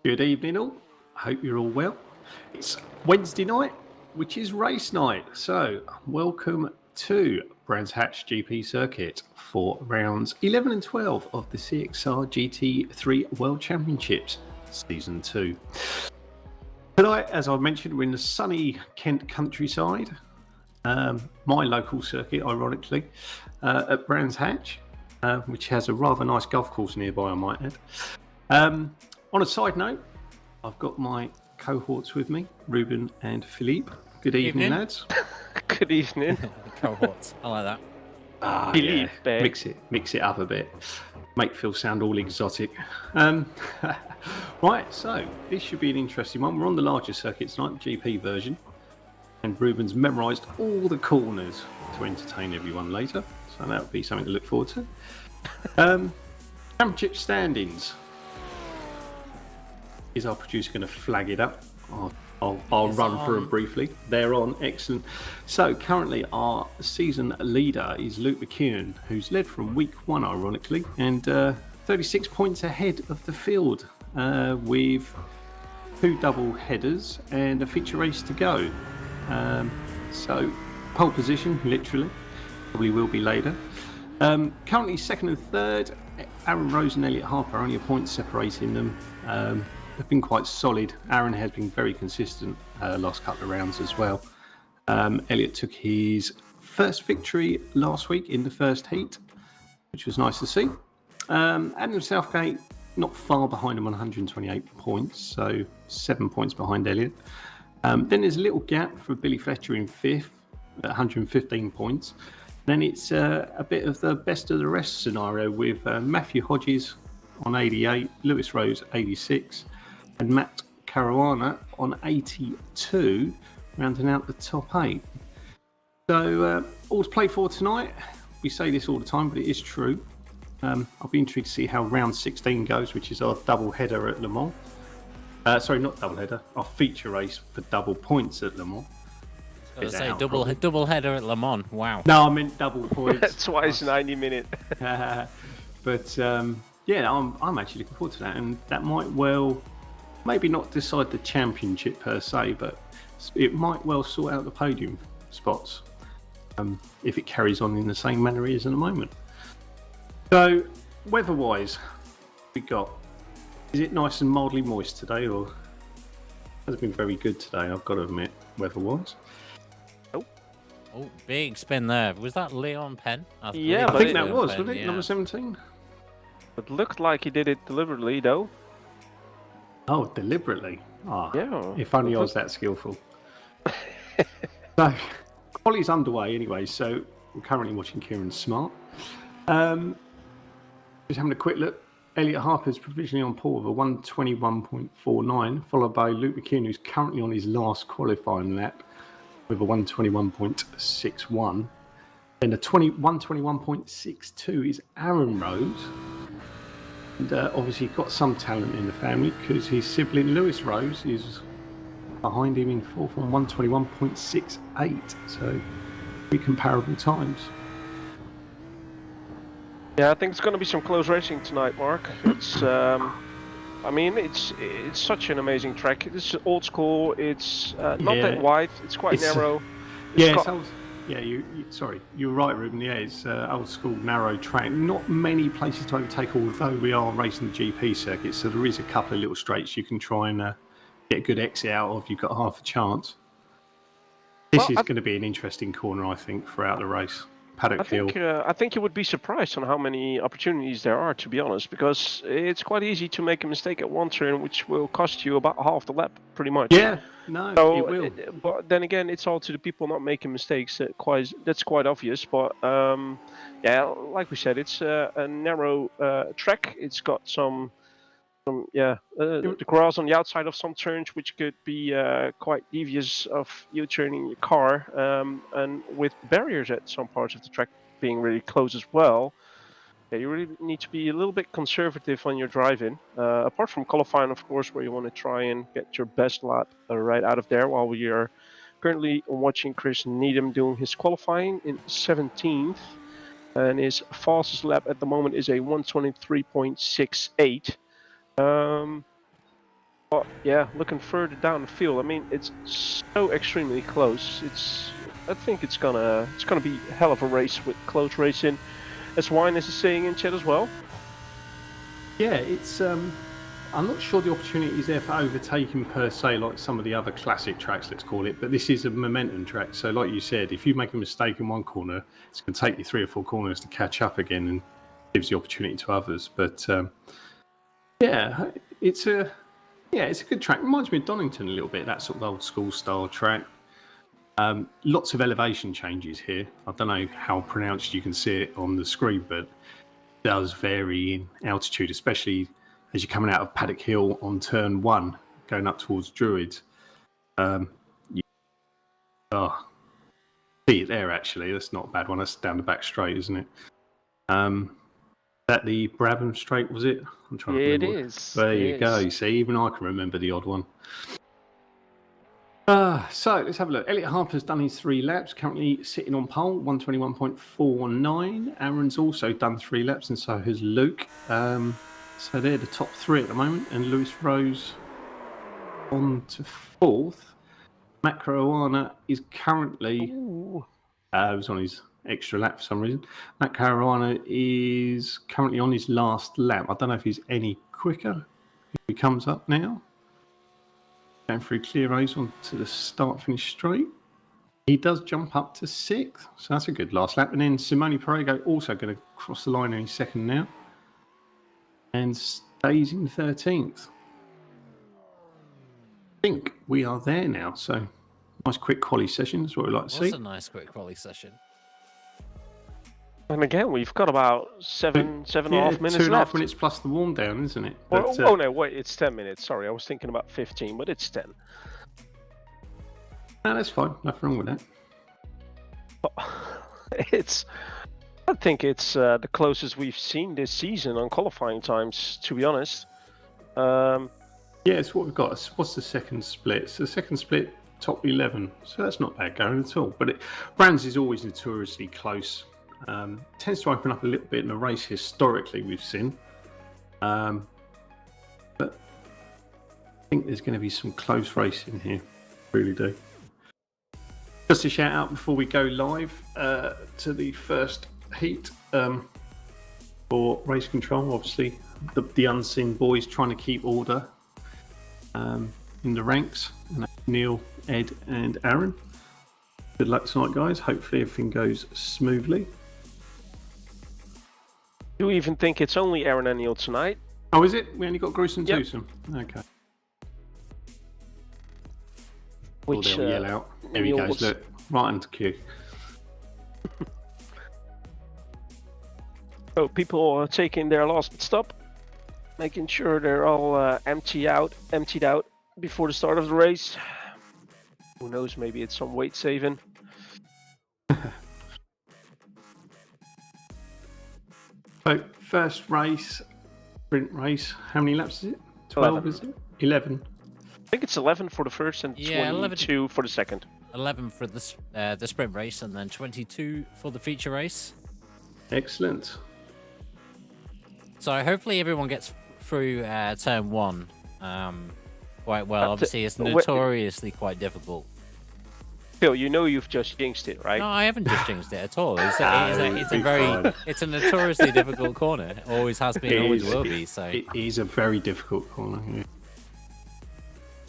Good evening, all. Hope you're all well. It's Wednesday night, which is race night. So, welcome to Brands Hatch GP Circuit for rounds 11 and 12 of the CXR GT3 World Championships Season 2. Tonight, as I mentioned, we're in the sunny Kent countryside, my local circuit, ironically, at Brands Hatch, which has a rather nice golf course nearby, I might add. On a side note, I've got my cohorts with me, Ruben and Philippe. Good evening, lads. Good evening. Cohorts. I like that. Philippe, yeah. Mix it up a bit. Make Phil sound all exotic. Right, so this should be an interesting one. We're on the larger circuit tonight, the GP version. And Ruben's memorised all the corners to entertain everyone later. So that would be something to look forward to. Championship standings. Is our producer going to flag it up? I'll run through them briefly. They're on, excellent. So currently our season leader is Luke McKeown, who's led from week 1, ironically, and 36 points ahead of the field with 2 double headers and a feature race to go. So pole position, literally, probably will be later. Currently second and third, Aaron Rose and Elliot Harper, only a point separating them. Have been quite solid. Aaron has been very consistent last couple of rounds as well. Elliot took his first victory last week in the first heat, which was nice to see. Adam Southgate not far behind him on 128 points, so 7 points behind Elliot. Then there's a little gap for Billy Fletcher in 5th at 115 points. Then it's a bit of the best of the rest scenario with Matthew Hodges on 88, Lewis Rose 86, and Matt Caruana on 82, rounding out the top 8. So all to play for tonight. We say this all the time, but it is true. I'll be intrigued to see how round 16 goes, which is our double header at Le Mans. Sorry, not double header, our feature race for double points at Le Mans. I was going to say double header at Le Mans. Wow. No, I meant double points. Twice 90 minutes. But yeah, I'm actually looking forward to that, and that might well, maybe not decide the championship per se, but it might well sort out the podium spots if it carries on in the same manner it is at the moment. So, weather-wise, is it nice and mildly moist today, or has it been very good today? I've got to admit, weather-wise. Oh, big spin there. Was that Leon Penn? I think that was, wasn't it? Yeah. Number 17? It looked like he did it deliberately, though. Oh, deliberately? Ah, yeah. If only I was that skillful. So, quality's underway anyway, so we're currently watching Kieran Smart. Just having a quick look. Elliot Harper's provisionally on pole with a 121.49, followed by Luke McKeown, who's currently on his last qualifying lap with a 121.61. Then a 121.62 is Aaron Rose. And obviously got some talent in the family because his sibling Lewis Rose is behind him in 4th on 121.68. So pretty comparable times. Yeah, I think it's going to be some close racing tonight, Mark. It's, I mean, it's such an amazing track. It's old school. It's not that wide. It's quite narrow. It's old. Yeah, you're right, Ruben. Yeah, it's old school, narrow track. Not many places to overtake, although we are racing the GP circuit, so there is a couple of little straights you can try and get a good exit out of. You've got half a chance. This is going to be an interesting corner, I think, throughout the race. Paddock Hill. I think you would be surprised on how many opportunities there are, to be honest, because it's quite easy to make a mistake at one turn, which will cost you about half the lap, pretty much. Yeah, no, so, it will. But then again, it's all to the people not making mistakes. That's quite obvious. But yeah, like we said, it's a narrow track. It's got the grass on the outside of some turns, which could be quite devious of you turning your car, and with barriers at some parts of the track being really close as well. Yeah, you really need to be a little bit conservative on your driving. Apart from qualifying, of course, where you want to try and get your best lap right out of there, while we are currently watching Chris Needham doing his qualifying in 17th. And his fastest lap at the moment is a 123.68. But yeah, looking further down the field, I mean, it's so extremely close. I think it's gonna be a hell of a race with close racing, as Wine is saying in chat as well. Yeah, it's. I'm not sure the opportunity is there for overtaking per se, like some of the other classic tracks, let's call it. But this is a momentum track, so like you said, if you make a mistake in one corner, it's going to take you 3 or 4 corners to catch up again, and gives the opportunity to others. But yeah, it's a good track. Reminds me of Donington a little bit, that sort of old school style track. Lots of elevation changes here. I don't know how pronounced you can see it on the screen, but it does vary in altitude, especially as you're coming out of Paddock Hill on turn 1, going up towards Druids. See it there, actually. That's not a bad one. That's down the back straight, isn't it? That the Brabham Straight, was it? I'm trying to remember. It is. There you go. See, even I can remember the odd one. So let's have a look. Elliot Harper's done his 3 laps, currently sitting on pole, 121.49. Aaron's also done 3 laps, and so has Luke. So they're the top 3 at the moment, and Lewis Rose on to 4th. Matt Caruana is currently was on his extra lap for some reason. Matt Caruana is currently on his last lap. I don't know if he's any quicker. He comes up now. Going through clear A's onto the start-finish straight. He does jump up to 6th, so that's a good last lap. And then Simone Perego also going to cross the line any second now. And stays in 13th. I think we are there now, so nice quick quali session is what we like to see. It was a nice quick quali session. And again, we've got about 7.5 minutes 2.5 left. minutes plus the warm down, isn't it? Well, But, oh no, wait, it's 10 minutes. Sorry, I was thinking about 15, but it's 10. No, that's fine. Nothing wrong with that. I think it's the closest we've seen this season on qualifying times, to be honest. Yeah, it's what we've got. What's the second split? So the second split, top 11. So that's not bad going at all. But Brands is always notoriously close. Tends to open up a little bit in the race historically, we've seen. But I think there's going to be some close racing here. Really do. Just a shout out before we go live to the first heat for race control. Obviously, the unseen boys trying to keep order in the ranks. Neil, Ed, and Aaron. Good luck tonight, guys. Hopefully, everything goes smoothly. Do you even think it's only Aaron and Neil tonight? Oh, is it? We only got Gruesome Yep. Twosome. Okay. Which They'll yell out. There he Neil goes. Look, right into queue. So people are taking their last stop, making sure they're all emptied out before the start of the race. Who knows? Maybe it's some weight saving. So, first race, sprint race. How many laps is it? 12, 11. is it? 11. I think it's 11 for the first and Yeah, 22 for the second. 11 for the sprint race, and then 22 for the feature race. Excellent. So hopefully everyone gets through turn 1 quite well. Obviously, it's notoriously quite difficult. Phil, you know you've just jinxed it, right? No, I haven't just jinxed it at all. It's a notoriously difficult corner. It always has been, always will be. So it is a very difficult corner.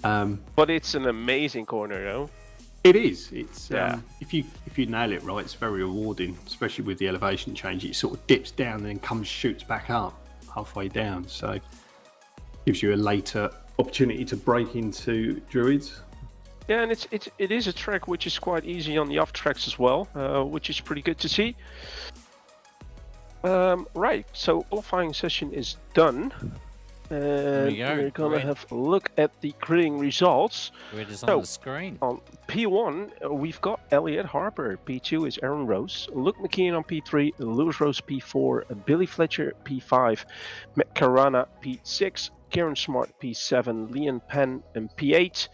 Yeah. But it's an amazing corner, though. It is. It's Yeah. if you nail it right, it's very rewarding, especially with the elevation change. It sort of dips down and then shoots back up halfway down. So gives you a later opportunity to break into Druids. Yeah, and it is a track which is quite easy on the off tracks as well, which is pretty good to see. Right, so qualifying session is done. And we're gonna have a look at the grading results. It is on the screen. On P1, we've got Elliot Harper. P2 is Aaron Rose. Luke McKeon on P3. Lewis Rose P4. Billy Fletcher P5. Matt Carana P6. Kieran Smart P7. Leon Penn and P8.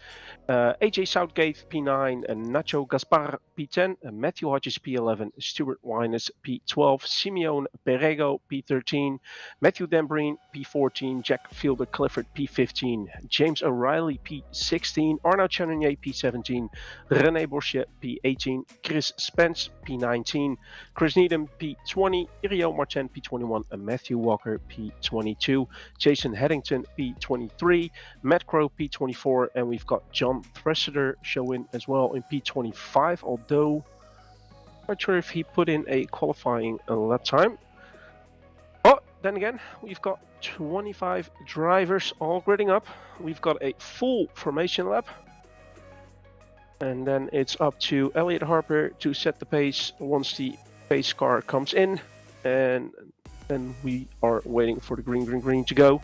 AJ Southgate P9, Nacho Gaspar P10, Matthew Hodges P11, Stuart Wyness P12, Simeon Perego P13, Matthew Dembreen P14, Jack Fielder Clifford P15, James O'Reilly P16, Arnaud Chenonier P17, René Bouchet P18, Chris Spence P19, Chris Needham P20, Iriel Martin P21, and Matthew Walker P22, Jason Headington P23, Matt Crow P24, and we've got John Thresher showing as well in P25, although I'm not sure if he put in a qualifying lap time. But then again, we've got 25 drivers all gridding up. We've got a full formation lap. And then it's up to Elliot Harper to set the pace once the pace car comes in. And then we are waiting for the green to go.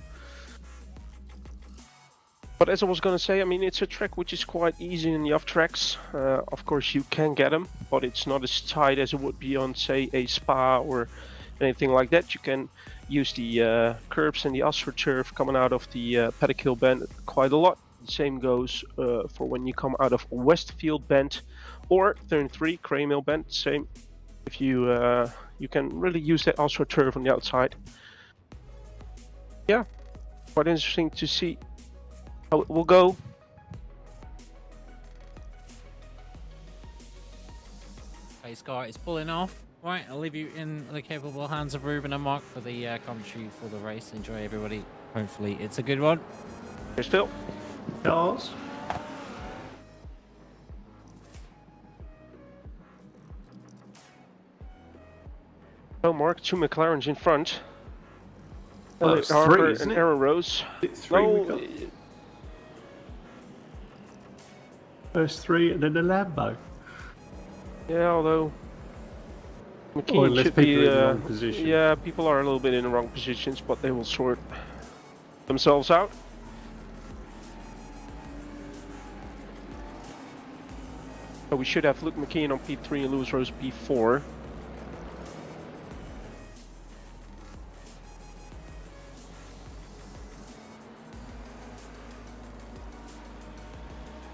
But as I was going to say, I mean, it's a track which is quite easy in the off tracks. Of course, you can get them, but it's not as tight as it would be on, say, a Spa or anything like that. You can use the curbs and the AstroTurf coming out of the Paddock Hill Bend quite a lot. The same goes for when you come out of Westfield Bend or Turn 3, Cray Mill Bend. Same. If you you can really use that AstroTurf on the outside. Yeah, quite interesting to see how it will go. Pace car is pulling off. Right, I'll leave you in the capable hands of Ruben and Mark for the commentary for the race. Enjoy, everybody. Hopefully it's a good one. Here's Phil. Charles. Oh, Mark, 2 McLarens in front. Well, it's Harper 3, isn't and it? Aaron Rose. Is it 3 we got? First 3 and then the Lambo. Yeah, although Or McKean unless should people be. are in the wrong position. Yeah, people are a little bit in the wrong positions, but they will sort themselves out. So we should have Luke McKean on P3 and Lewis Rose P4.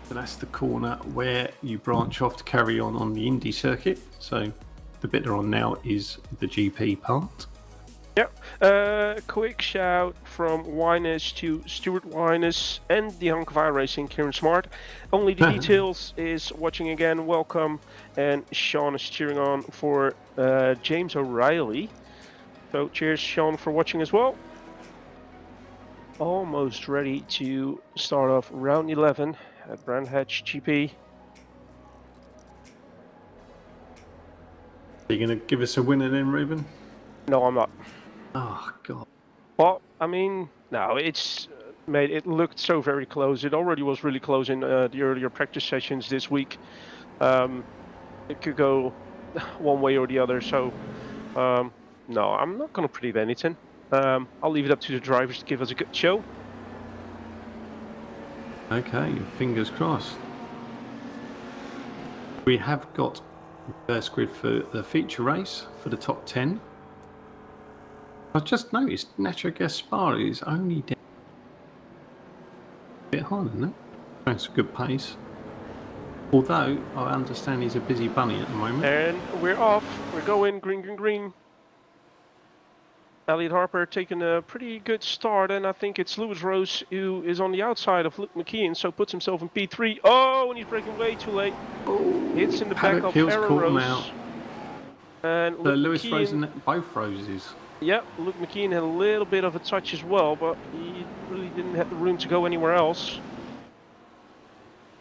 So that's the corner where you branch off to carry on the Indy circuit. So the bit they're on now is the GP part. Yep. Quick shout from Wyness to Stuart Wyness and the Hunk of Racing, Kieran Smart. Only the details is watching again. Welcome. And Sean is cheering on for James O'Reilly. So cheers, Sean, for watching as well. Almost ready to start off round 11 at Brand Hatch GP. Are you going to give us a winner then, Ruben? No, I'm not. Oh, God. Well, I mean, no, it's made it looked so very close. It already was really close in the earlier practice sessions this week. It could go one way or the other. So, no, I'm not going to predict anything. I'll leave it up to the drivers to give us a good show. Okay, fingers crossed. We have got reverse grid for the feature race for the top 10. I've just noticed Nacho Gaspar is only down a bit higher than that. That's a good pace. Although I understand he's a busy bunny at the moment. And we're off. We're going green. Elliot Harper taking a pretty good start, and I think it's Lewis Rose who is on the outside of Luke McKean, so puts himself in P3. Oh, and he's braking way too late. Oh, Hits in the back of Hill's Aaron caught him Rose. out. And So Luke Lewis McKean, Rose and both Roses. yeah, Luke McKean had a little bit of a touch as well, but he really didn't have the room to go anywhere else.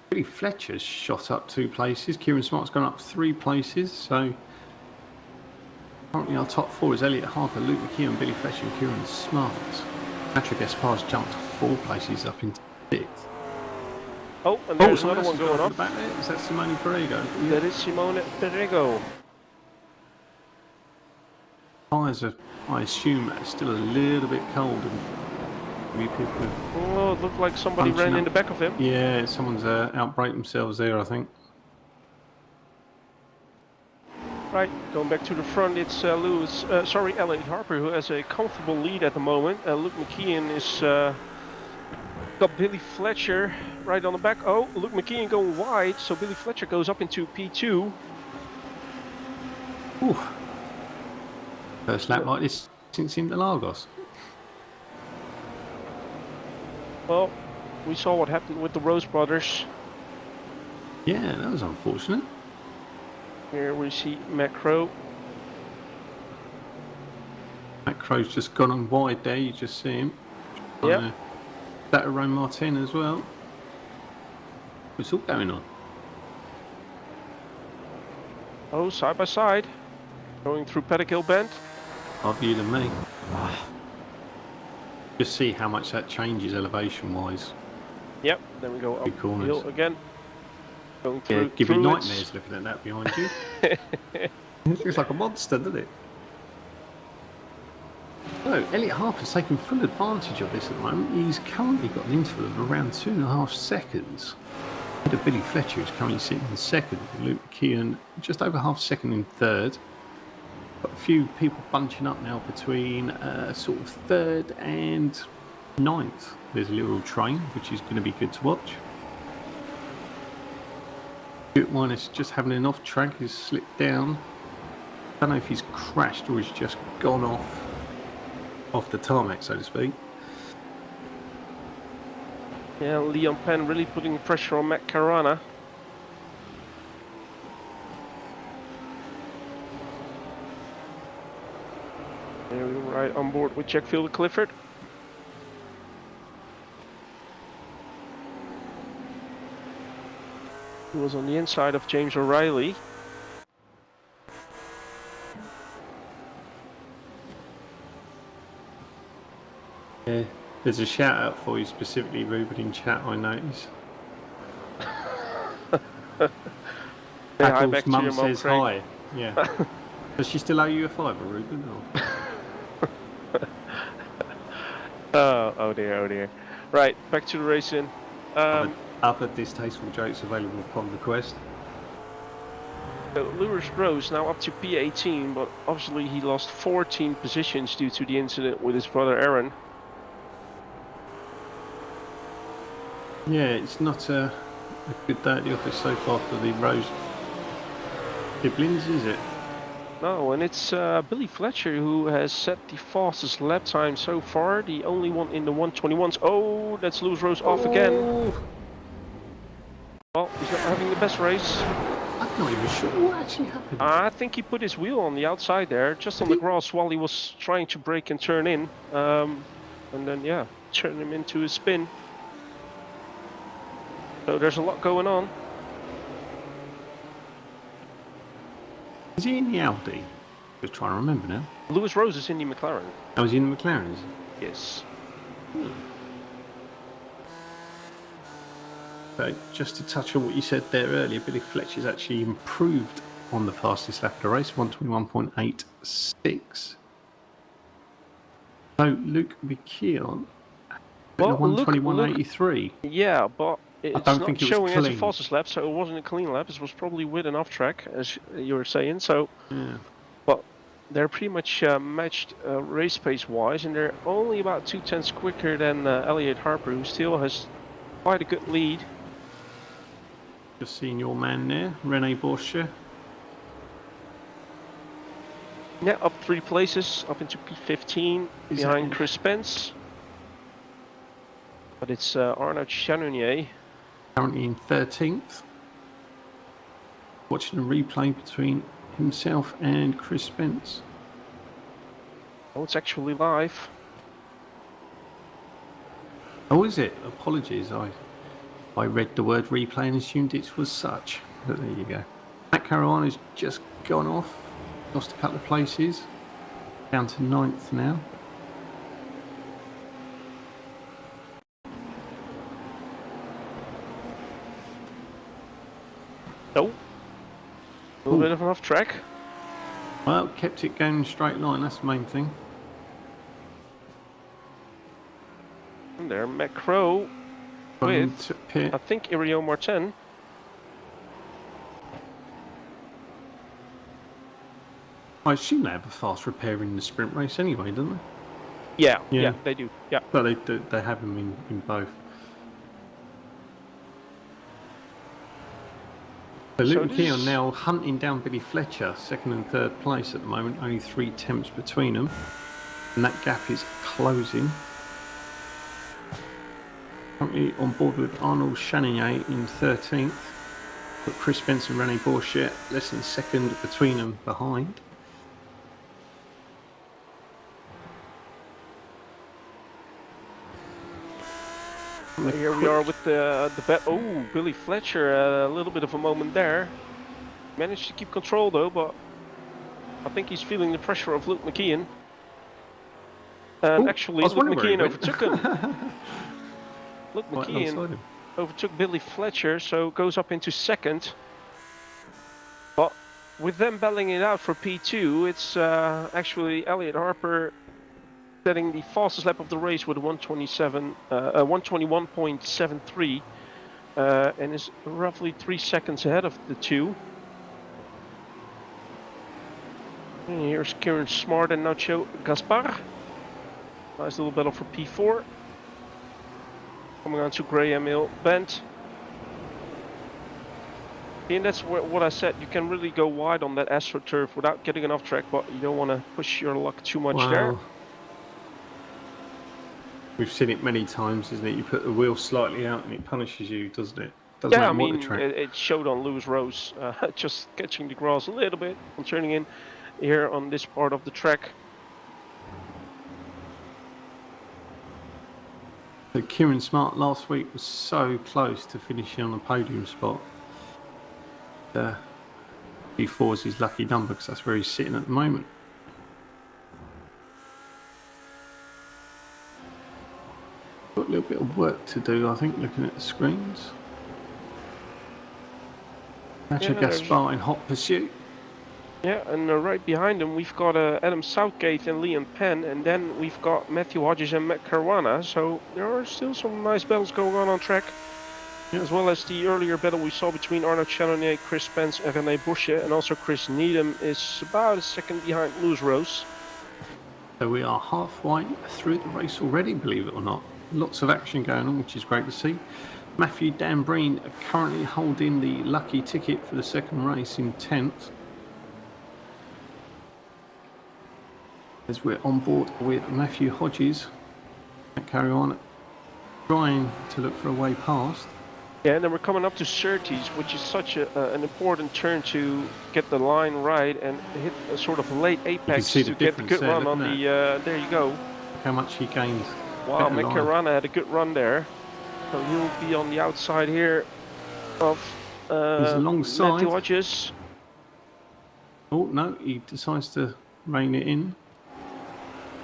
Billy Fletcher's shot up 2 places. Kieran Smart's gone up 3 places. So currently our top 4 is Elliot Harper, Luke McKean, Billy Fletcher and Kieran Smart. Nacho Gaspar's jumped 4 places up into 6th. Oh, and there's another someone one else going has gone up. for the back there. Is that Simone Perego? That is Simone Perego. Tyres are, I assume, still a little bit cold. And maybe people are Oh, it looked like somebody punching ran in up. the back of him. Yeah, someone's outbraked themselves there, I think. Right, going back to the front, it's Elliot Harper, who has a comfortable lead at the moment. Luke McKean is Got Billy Fletcher right on the back. Oh, Luke McKeon going wide, so Billy Fletcher goes up into P2. Oof. First lap like this since Interlagos. Well, we saw what happened with the Rose brothers. Yeah, that was unfortunate. Here we see Matt Crow. Matt Crow's just gone on wide there, you just see him. Yeah. That around Martin as well. What's all going on? Oh, side by side. Going through Pettikill Bend. Hard view than me. Just see how much that changes elevation-wise. Yep, then we go up Big corners. hill again. Going through, Yeah, give me through nightmares looking at that behind you. It looks like a monster, doesn't it? So, Elliot Harper's taking full advantage of this at the moment. He's currently got an interval of around 2.5 seconds. Billy Fletcher is currently sitting in second. Luke Kean just over half second in third. Got a few people bunching up now between sort of third and ninth. There's a little train, which is going to be good to watch. One is just having an off track. He's slipped down. I don't know if he's crashed or he's just gone off the tarmac, so to speak. Yeah, Leon Penn really putting pressure on Matt Caruana. There we go, right on board with Jack Fielder Clifford. He was on the inside of James O'Reilly. Yeah, there's a shout out for you specifically, Ruben, in chat, I notice. Hi back to mum your mum, says Craig. hi. Yeah. Does she still owe you a fiver, Ruben? Or? Oh dear, oh dear. Right, back to the racing. Other distasteful jokes available upon request. So Lewis Rose now up to P18, but obviously he lost 14 positions due to the incident with his brother Aaron. Yeah, it's not a good day at the office so far for the Rose siblings, is it? No, and it's Billy Fletcher who has set the fastest lap time so far, the only one in the 121s. Oh, that's Lewis Rose off again. Well, he's not having the best race. I'm not even sure what actually happened. I think he put his wheel on the outside there, just on the grass while he was trying to brake and turn in. And then, yeah, turn him into a spin. So there's a lot going on. Is he in the Audi? Just trying to remember now. Lewis Rose is in the McLaren. Oh, is he in the McLaren, is he? Yes. So just to touch on what you said there earlier, Billy Fletcher's actually improved on the fastest lap of the race, 121.86. So Luke McKeon, Well, 121.83. Yeah, but it's don't not think it was showing as a clean. fastest lap, so it wasn't a clean lap. It was probably with an off track, as you were saying. So, Yeah. but they're pretty much matched race pace wise, and they're only about 2/10 quicker than Elliot Harper, who still has quite a good lead. Just seeing your man there, Rene Borsche. Yeah, up 3 places, up into P15, Is behind that- Chris Spence. But it's Arnaud Chanonier. Currently in 13th. Watching a replay between himself and Chris Spence. Oh, it's actually live. Oh, is it? Apologies. I read the word replay and assumed it was such. But there you go. Matt Caruana's just gone off. Lost a couple of places. Down to 9th now. Oh, a little bit of an off track. Well, kept it going in a straight line. That's the main thing. And there, Matt Crow Gone with, into pit. I think, Irion Martin. I assume they have a fast repair in the sprint race anyway, don't they? Yeah, Yeah. yeah, they do. Yeah. But they have them in both. So So Luke this McKeon is- now hunting down Billy Fletcher, second and third place at the moment, only 3 tenths between them. And that gap is closing. Currently on board with Arnold Chanier in 13th. But Chris Spence and Rene Bourchet less than second between them behind. Here we are with the bet. Oh, Billy Fletcher, a little bit of a moment there. Managed to keep control though, but I think he's feeling the pressure of Luke McKeon. And actually, Luke McKeon overtook him. Luke McKeon overtook Billy Fletcher, so goes up into second. But with them battling it out for P2, it's actually Elliot Harper setting the fastest lap of the race with a 121.73, and is roughly 3 seconds ahead of the two. And here's Kieran Smart and Nacho Gaspar. Nice little battle for P4. Coming on to Graham Hill Bend. And that's what I said, you can really go wide on that AstroTurf without getting enough track, but you don't want to push your luck too much there. We've seen it many times, isn't it? You put the wheel slightly out and it punishes you, doesn't it? Yeah, I mean, it showed on Lewis Rose, just catching the grass a little bit and turning in here on this part of the track. So Kieran Smart last week was so close to finishing on a podium spot. P4 is his lucky number because that's where he's sitting at the moment. Got a little bit of work to do, I think, looking at the screens. Nacho Gaspar in hot pursuit. Yeah, and right behind him we've got Adam Southgate and Liam Penn, and then we've got Matthew Hodges and Matt Caruana. So there are still some nice battles going on track, as well as the earlier battle we saw between Arnaud Channonier, Chris Spence and Rene Bourchet, and also Chris Needham is about a second behind Lewis Rose. So we are halfway through the race already, believe it or not. Lots of action going on, which is great to see. Matthew Dambreen currently holding the lucky ticket for the second race in 10th. As we're on board with Matthew Hodges. Carry on, trying to look for a way past. Yeah, and then we're coming up to Surtees, which is such an important turn to get the line right and hit a sort of late apex to get a good run on the. There you go. Look how much he gained. Wow, Matt Caruana had a good run there. So he'll be on the outside here of Matthew Hodges. Oh no, he decides to rein it in.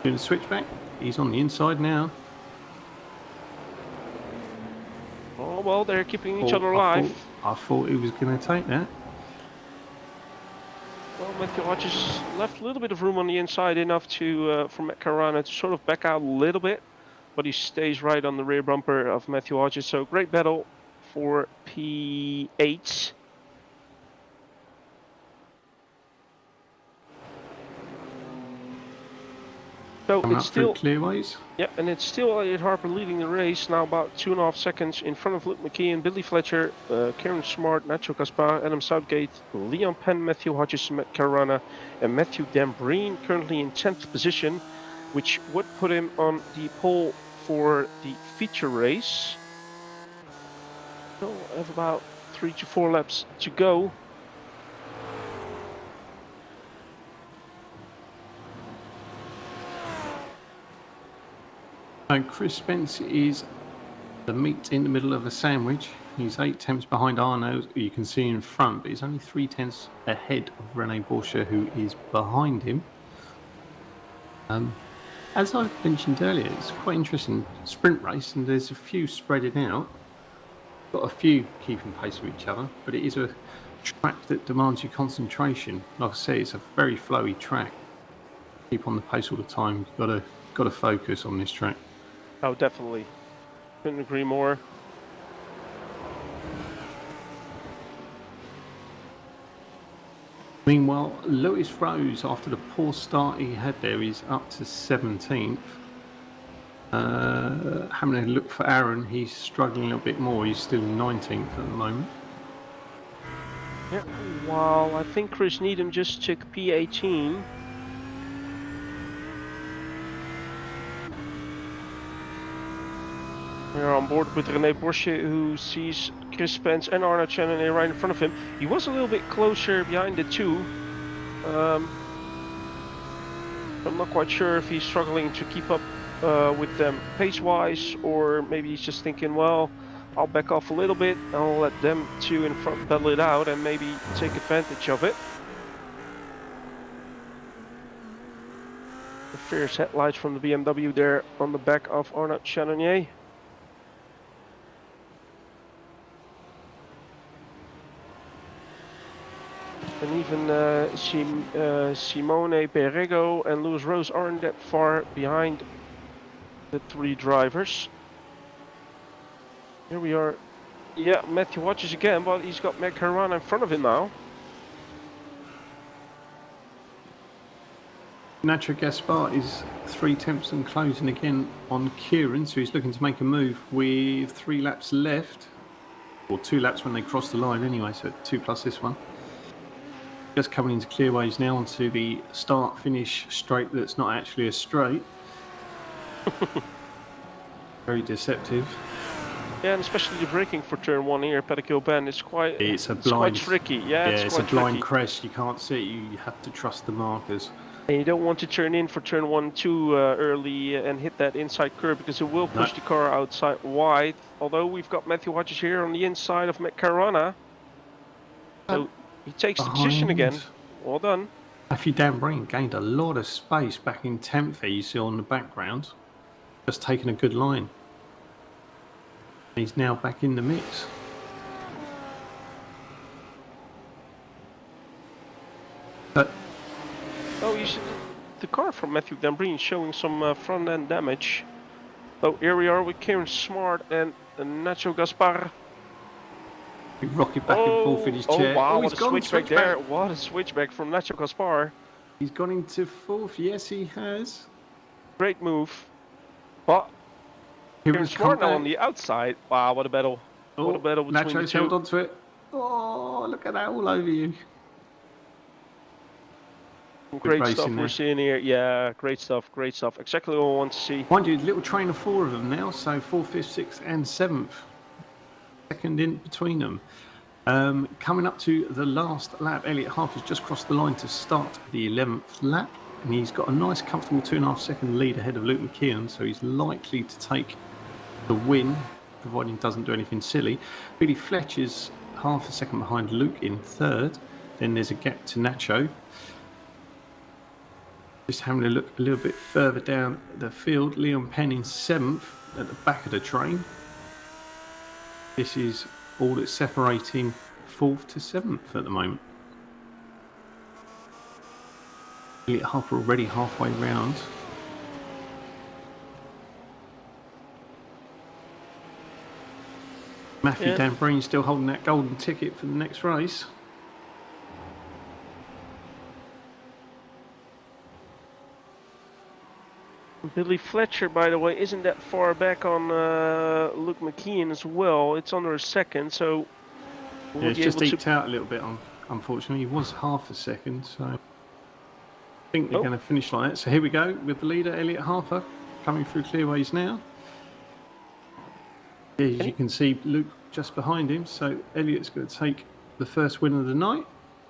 Doing a switchback. He's on the inside now. Oh well, they're keeping each other alive. I thought he was going to take that. Well, Matthew Hodges left a little bit of room on the inside, enough to for Matt Caruana to sort of back out a little bit, but he stays right on the rear bumper of Matthew Hodges. So great battle for P8. So it's still clearways. Yeah, and it's still Elliot Harper leading the race now, about 2.5 seconds in front of Luke McKeon, Billy Fletcher, Kieran Smart, Nacho Gaspar, Adam Southgate, Liam Penn, Matthew Hodges, Matt Caruana, and Matthew Dambreen currently in 10th position, which would put him on the pole for the feature race. So we'll have about 3 to 4 laps to go. So Chris Spence is the meat in the middle of a sandwich. He's 8 tenths behind Arnaud, you can see in front, but he's only 3 tenths ahead of Rene Bourchet, who is behind him. As I mentioned earlier, it's quite interesting sprint race, and there's a few spreading out. Got a few keeping pace with each other, but it is a track that demands your concentration. Like I say, it's a very flowy track. Keep on the pace all the time. You've got to focus on this track. Oh, definitely. Couldn't agree more. Meanwhile, Lewis Rose, after the poor start he had there, is up to 17th. Having a look for Aaron, he's struggling a little bit more. He's still 19th at the moment. Yeah, while I think Chris Needham just took P18. We're on board with René Borsche, who sees Chris Spence and Arnaud Channonnet right in front of him. He was a little bit closer behind the two. I'm not quite sure if he's struggling to keep up with them pace-wise, or maybe he's just thinking, well, I'll back off a little bit, I'll let them two in front battle it out and maybe take advantage of it. The fierce headlights from the BMW there on the back of Arnaud Channonnet. And even Simone Perego and Luis Rose aren't that far behind the three drivers. Here we are. Yeah, Matthew watches again, but he's got Mac Caruana in front of him now. Nacho Gaspar is 3/10 and closing again on Kieran, so he's looking to make a move with 3 laps left. Or 2 laps when they cross the line anyway, so 2 plus this one. Just coming into clearways now onto the start-finish straight that's not actually a straight. Very deceptive. Yeah, and especially the braking for turn 1 here, Pettikill Bend, it's quite blind, tricky. Yeah, it's a blind tricky. crest. You can't see it. You have to trust the markers. And you don't want to turn in for turn 1 too early and hit that inside curve, because it will push the car outside wide. Although we've got Matthew Hodges here on the inside of Mac Caruana. So he takes the position again. Well done. Matthew Dambreen gained a lot of space back in 10th there, you see on the background. Just taking a good line. He's now back in the mix. But the car from Matthew Dambreen showing some front end damage. So here we are with Kieran Smart and Nacho Gaspar. He rocket back and forth in his chair. Oh wow, what he's a switchback there. What a switchback from Nacho Gaspar. He's gone into 4th. Yes, he has. Great move. But Kieran Smart now on the outside. Wow, what a battle. Oh, what a battle between Nacho's the two. held onto it. Oh, look at that all over you. Great stuff we're seeing here. Yeah, great stuff, great stuff. Exactly what I want to see. Mind you, little train of 4 of them now, so 4th, 5th, 6th and 7th. Second in between them. Coming up to the last lap, Elliot Harper's just crossed the line to start the 11th lap, and he's got a nice comfortable 2.5 second lead ahead of Luke McKeon, so he's likely to take the win, providing he doesn't do anything silly. Billy Fletcher's half a second behind Luke in 3rd. Then there's a gap to Nacho. Just having a look a little bit further down the field, Leon Penn in 7th at the back of the train. This is all that's separating 4th to 7th at the moment. Elliot Harper already halfway round. Matthew Dambreen still holding that golden ticket for the next race. Billy Fletcher, by the way, isn't that far back on Luke McKeon as well. It's under a second, so we'll it's just eked out a little bit. Unfortunately, he was half a second, so I think they're going to finish like that. So here we go with the leader, Elliot Harper, coming through clearways now. As you can see, Luke just behind him. So Elliot's going to take the first win of the night.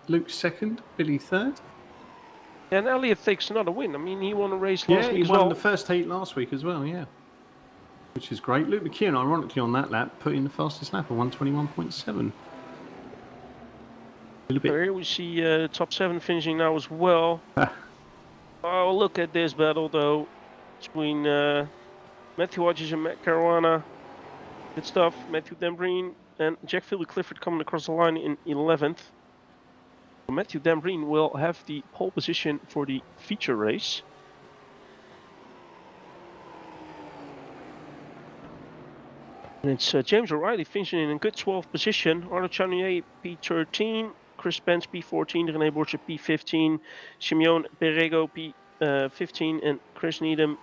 Luke second, Billy third. And Elliot takes another win. I mean, he won a race last week as well. He won the first heat last week as well, yeah. Which is great. Luke McKeon, ironically, on that lap, put in the fastest lap of 121.7. Here we see top 7 finishing now as well. Oh, look at this battle, though, between Matthew Hodges and Mac Caruana. Good stuff. Matthew Dambreen and Jack Philly Clifford coming across the line in 11th. Matthew Dambreen will have the pole position for the feature race. And it's James O'Reilly finishing in a good 12th position. Arnaud Channonnet P13, Chris Spence P14, René Borsche P15, Simeon Perego P15, and Chris Needham,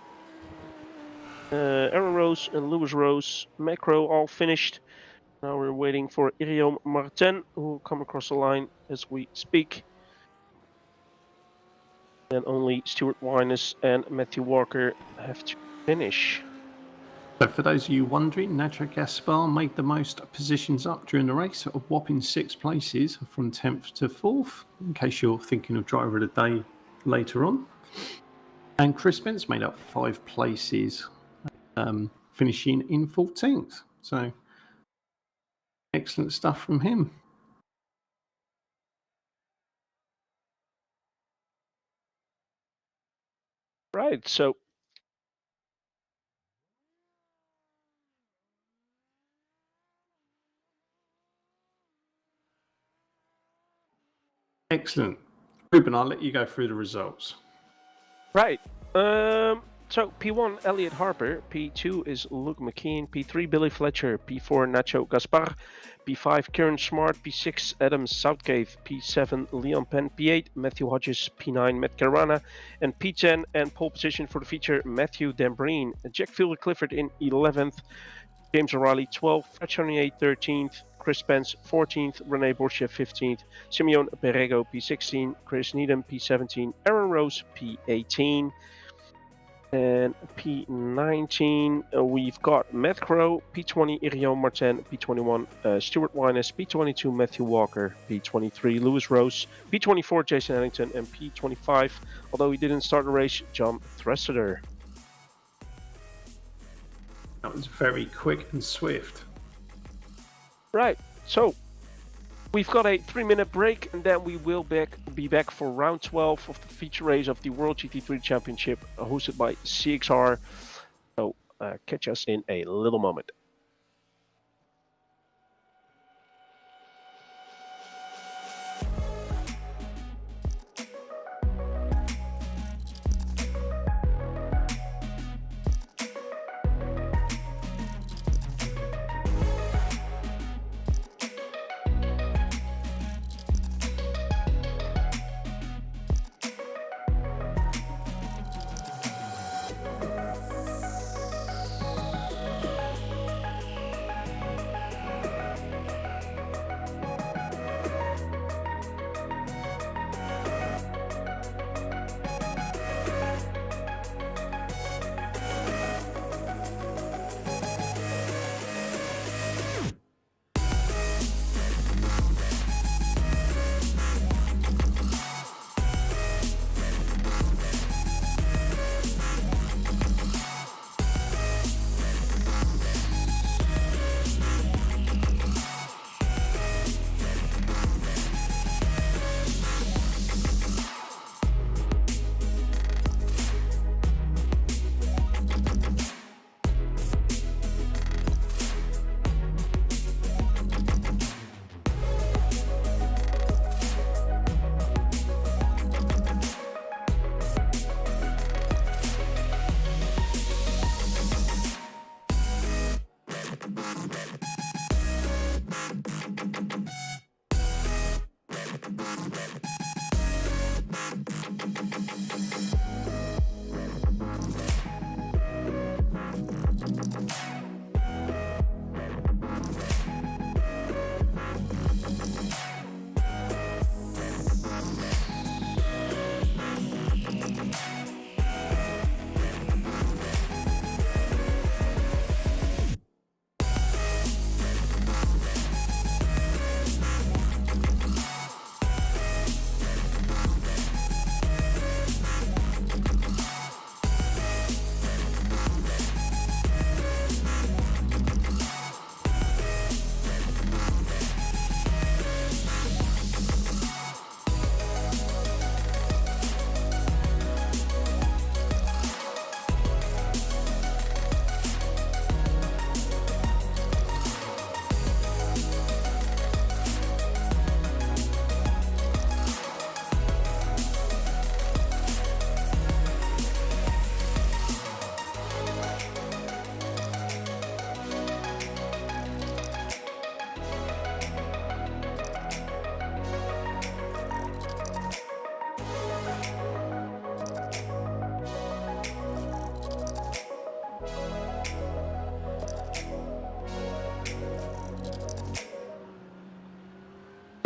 Aaron Rose and Lewis Rose, Macro all finished. Now we're waiting for Iriom Martin, who will come across the line as we speak. And only Stuart Winus and Matthew Walker have to finish. So for those of you wondering, Nacho Gaspar made the most positions up during the race, a whopping 6 places from 10th to 4th, in case you're thinking of driver of the day later on. And Chris Spence made up 5 places, finishing in 14th. So excellent stuff from him. Right, so Excellent. Ruben, I'll let you go through the results. right. So P1 Elliot Harper, P2 is Luke McKean, P3 Billy Fletcher, P4 Nacho Gaspar, P5 Kieran Smart, P6 Adam Southgate, P7 Leon Penn, P8 Matthew Hodges, P9 Matt Carana, and P10 and pole position for the feature Matthew Dambreen, Jack Fielder Clifford in 11th, James O'Reilly 12th, Fred Chonier 13th, Chris Spence 14th, Rene Borsche 15th, Simeon Perego P16, Chris Needham P17, Aaron Rose P18, and P19 we've got Matt Crow, P20 Irion Martin, P21 Stuart Winus, P22 Matthew Walker, P23 Lewis Rose, P24 Jason Ellington, and P25, although he didn't start the race, John Threseder. That was very quick and swift. Right, so we've got a 3-minute break, and then we will be back for round 12 of the feature race of the World GT3 Championship, hosted by CXR. So catch us in a little moment.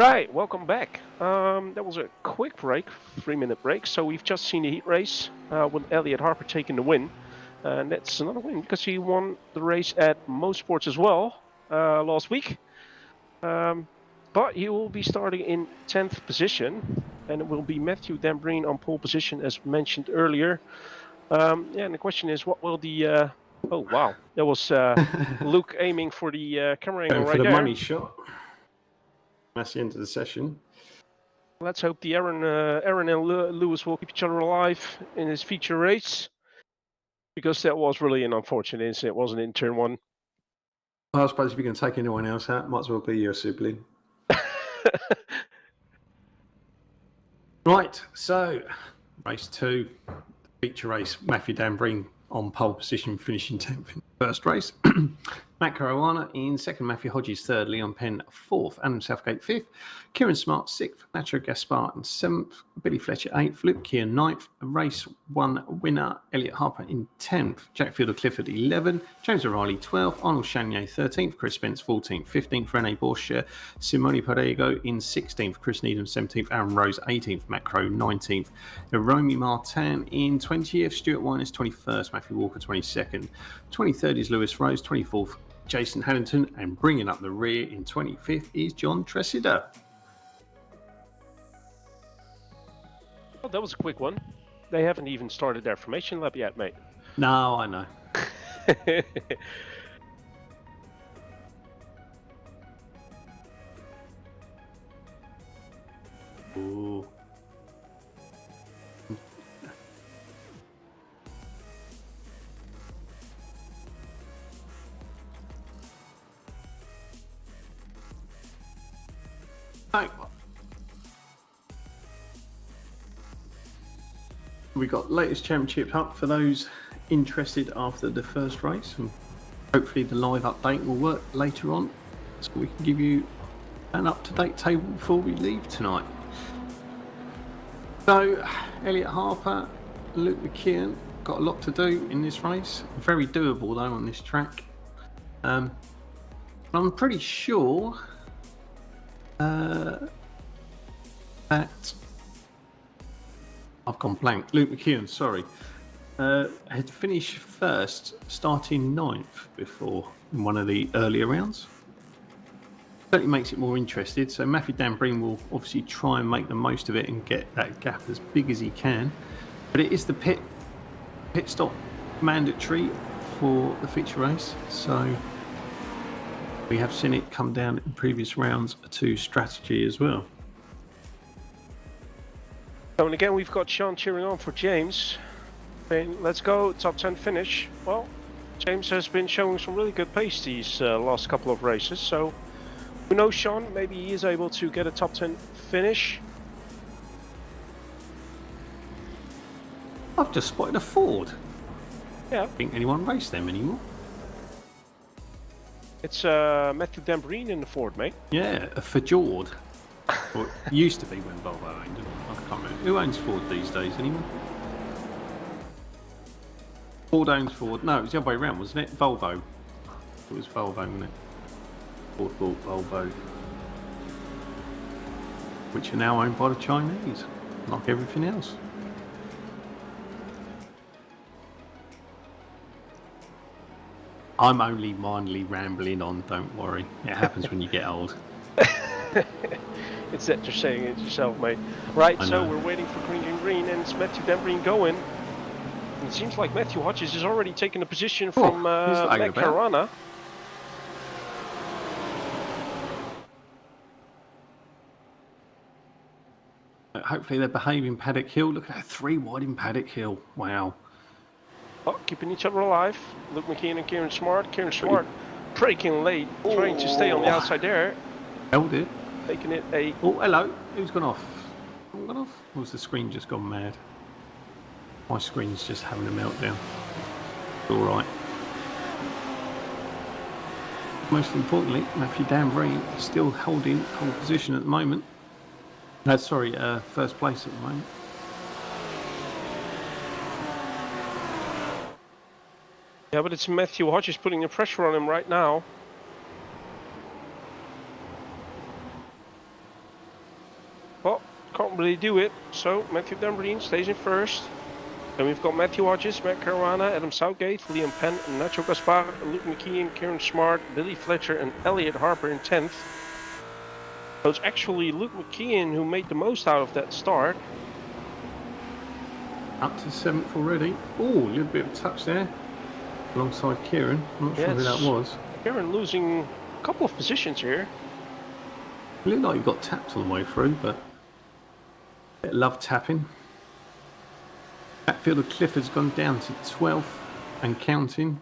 Right, welcome back. That was a quick break, 3-minute break. So we've just seen the heat race with Elliot Harper taking the win. And that's another win because he won the race at Motorsports as well last week. But he will be starting in 10th position. And it will be Matthew Dambreen on pole position as mentioned earlier. And the question is, what will the... oh, wow. That was Luke aiming for the camera angle Going right for the there. money shot. That's the end of the session. Let's hope the Aaron and Lewis will keep each other alive in this feature race, because that was really an unfortunate incident, wasn't it, in turn 1? Well, I suppose if you're going to take anyone else out, might as well be your sibling. Right, so race 2, feature race. Matthew Dambreen on pole position, finishing 10th in the first race. Matt Caruana in second, Matthew Hodges third, Leon Penn fourth, Adam Southgate fifth, Kieran Smart sixth, Nacho Gaspar in seventh, Billy Fletcher eighth, Luke Keir ninth, race 1 winner Elliot Harper in 10th, Jack Fielder Clifford 11th, James O'Reilly 12th, Arnold Chanier 13th, Chris Spence 14th, 15th, Rene Borsche, Simone Parego in 16th, Chris Needham 17th, Aaron Rose 18th, Matt Crow 19th, Romy Martin in 20th, Stuart Winers 21st, Matthew Walker 22nd, 23rd is Lewis Rose, 24th Jason Haddington, and bringing up the rear in 25th is John Tressida. Well, that was a quick one. They haven't even started their formation lap yet, mate. No, I know. Ooh. We got latest championship up for those interested after the first race, and hopefully the live update will work later on, so we can give you an up-to-date table before we leave tonight. So Elliot Harper, Luke McKeon got a lot to do in this race. Very doable though on this track. I'm pretty sure that I've gone blank. Luke McKeon, sorry, had finished first, starting 9th before in one of the earlier rounds. Certainly makes it more interesting. So Matthew Dambreen will obviously try and make the most of it and get that gap as big as he can. But it is the pit stop mandatory for the feature race. So we have seen it come down in previous rounds to strategy as well. Oh, and again, we've got Sean cheering on for James. And let's go, top 10 finish. Well, James has been showing some really good pace these last couple of races. So, who knows, Sean? Maybe he is able to get a top 10 finish. I've just spotted a Ford. Yeah. I don't think anyone raced them anymore. It's Matthew Dambreen in the Ford, mate. Yeah, a Fjord. Or it used to be when Volvo owned it. I can't remember. Who owns Ford these days? Anyone? Ford owns Ford. No, it was the other way around, wasn't it? Volvo. It was Volvo, wasn't it? Ford bought Volvo. Which are now owned by the Chinese, like everything else. I'm only mildly rambling on, don't worry. It happens when you get old. It's that you're saying it yourself, mate. Right, so we're waiting for green, and it's Matthew Dambreen going. And it seems like Matthew Hodges has already taken a position from Matt Caruana. Hopefully they're behaving Paddock Hill. Look at that, 3 wide in Paddock Hill. Wow. Oh, keeping each other alive. Luke McKeon and Kieran Smart. Kieran Smart braking late, trying to stay on the outside there. Held it. Making it a... Oh, hello. Who's gone off? Someone gone off? Or has the screen just gone mad? My screen's just having a meltdown. It's all right. Most importantly, Matthew Dambreen is still holding pole position at the moment. Sorry, first place at the moment. Yeah, but it's Matthew Hodges putting the pressure on him right now. can't really do it. So Matthew Dambreen stays in first. And we've got Matthew Hodges, Matt Caruana, Adam Southgate, Liam Penn, Nacho Gaspar, Luke McKeon, Kieran Smart, Billy Fletcher, and Elliot Harper in 10th. So it's actually Luke McKeon who made the most out of that start. Up to 7th already. Oh, a little bit of touch there. Alongside Kieran. Not sure who that was. Kieran losing a couple of positions here. It looked like he got tapped on the way through, but bit of love tapping. Backfield of Clifford's gone down to 12th and counting.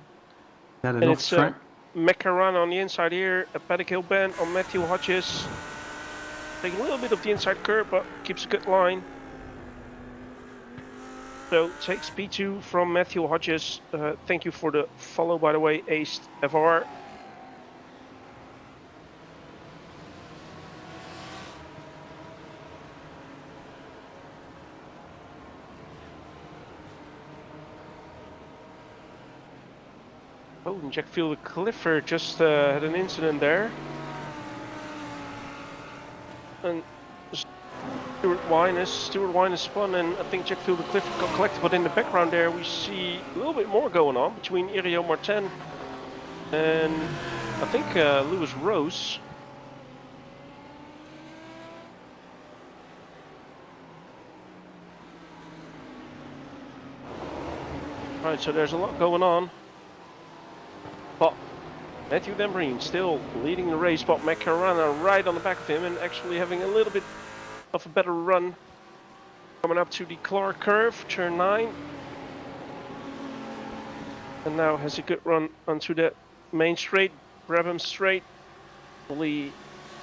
Had an off track. Macarana on the inside here. A Paddock Hill bend on Matthew Hodges. Taking a little bit of the inside curve, but keeps a good line. So takes P2 from Matthew Hodges. Thank you for the follow, by the way, Aced FR. Oh, and Jack Fielder Clifford just had an incident there. And Stuart Wine has spun, and I think Jack Fielder Clifford got collected. But in the background there, we see a little bit more going on between Irio Martin and I think Lewis Rose. Right, so there's a lot going on. But Matthew Dambreen still leading the race, but Macarana right on the back of him and actually having a little bit of a better run. Coming up to the Clark curve, turn 9. And now has a good run onto the main straight, Brabham straight. Will he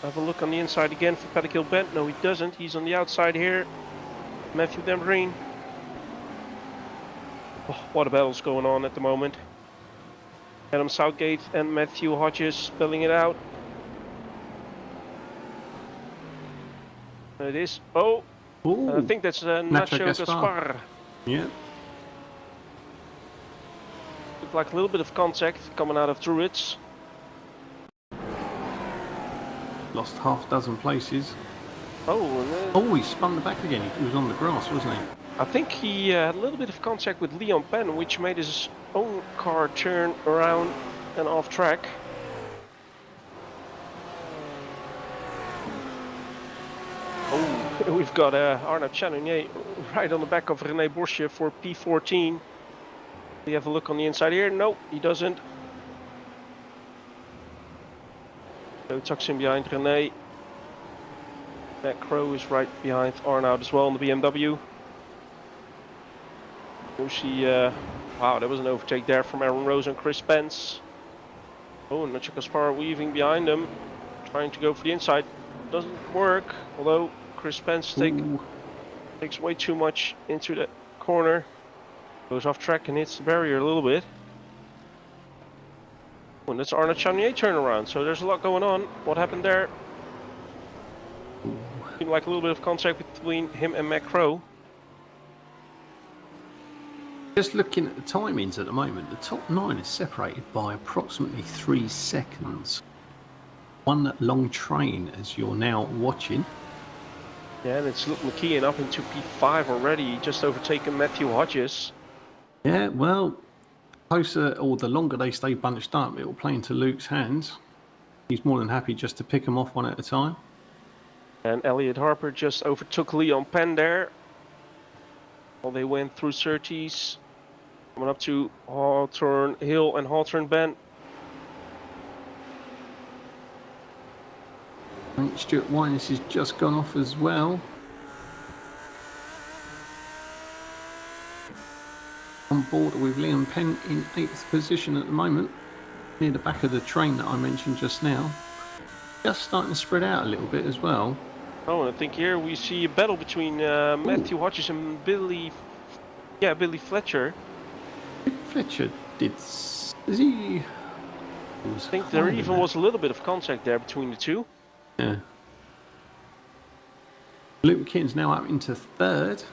have a look on the inside again for Paddock Hill Bend? No, he doesn't. He's on the outside here. Matthew Dambreen. Oh, what a battle's going on at the moment. Adam Southgate and Matthew Hodges spelling it out. It is. Oh, I think that's Nacho Gaspar. Yeah. Looked like a little bit of contact coming out of Druids. Lost half a dozen places. Oh, he spun the back again. He was on the grass, wasn't he? I think he had a little bit of contact with Leon Penn, which made his own car turn around and off track. Oh, we've got Arnaud Channonier right on the back of René Borsche for P14. Do you have a look on the inside here? No, he doesn't. So tucks in behind René. Matt Crow is right behind Arnaud as well on the BMW. You see, wow, there was an overtake there from Aaron Rose and Chris Spence. Oh, and Nacho Gaspar weaving behind them, trying to go for the inside. Doesn't work, although Chris Spence takes way too much into the corner. Goes off track and hits the barrier a little bit. Oh, and that's Arnaud Channonier turnaround, so there's a lot going on. What happened there? Seemed like a little bit of contact between him and Matt Crow. Just looking at the timings at the moment, the top 9 is separated by approximately 3 seconds. One long train, as you're now watching. Yeah, and it's Luke McKeon up into P5 already, just overtaken Matthew Hodges. Yeah, well, closer or the longer they stay bunched up, it will play into Luke's hands. He's more than happy just to pick them off one at a time. And Elliot Harper just overtook Leon Penn there. Well, they went through Surtees. Coming up to Hawthorne Hill and Hawthorne Bend. I think Stuart Winus has just gone off as well. On board with Liam Penn in 8th position at the moment, near the back of the train that I mentioned just now. Just starting to spread out a little bit as well. Oh, and I think here we see a battle between Matthew Hodges and Billy Fletcher. Fletcher did. Is he? I think there even was a little bit of contact there between the two. Yeah. Luke McKeon's now up into 3rd.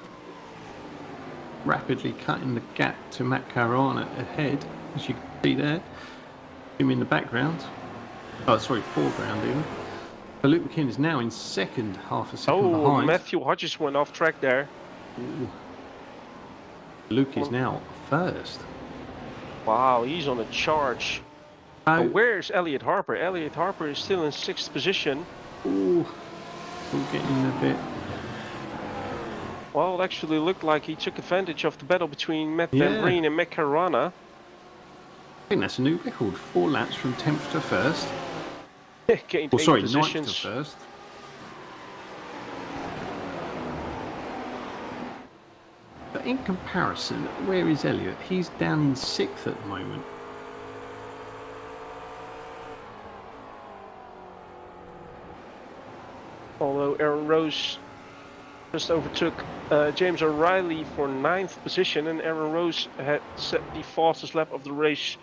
Rapidly cutting the gap to Matt Caruana ahead, as you can see there. Him in the background. Oh, sorry, foreground even. So Luke McKeon is now in second, half a second Oh, behind. Matthew Hodges went off track there. Ooh. Luke is now first. Wow, he's on a charge. Oh, Where's Elliot Harper? Elliot Harper is still in 6th position. ooh, we're getting a bit. Well, it actually looked like he took advantage of the battle between Matt Yeah. Van Breen and Matt Caruana. I think that's a new record. 4 laps from 10th to first. Gained Or 8 sorry, 9th to positions. first. But in comparison, where is Elliot? He's down in 6th at the moment. Although Aaron Rose just overtook James O'Reilly for 9th position, and Aaron Rose had set the fastest lap of the race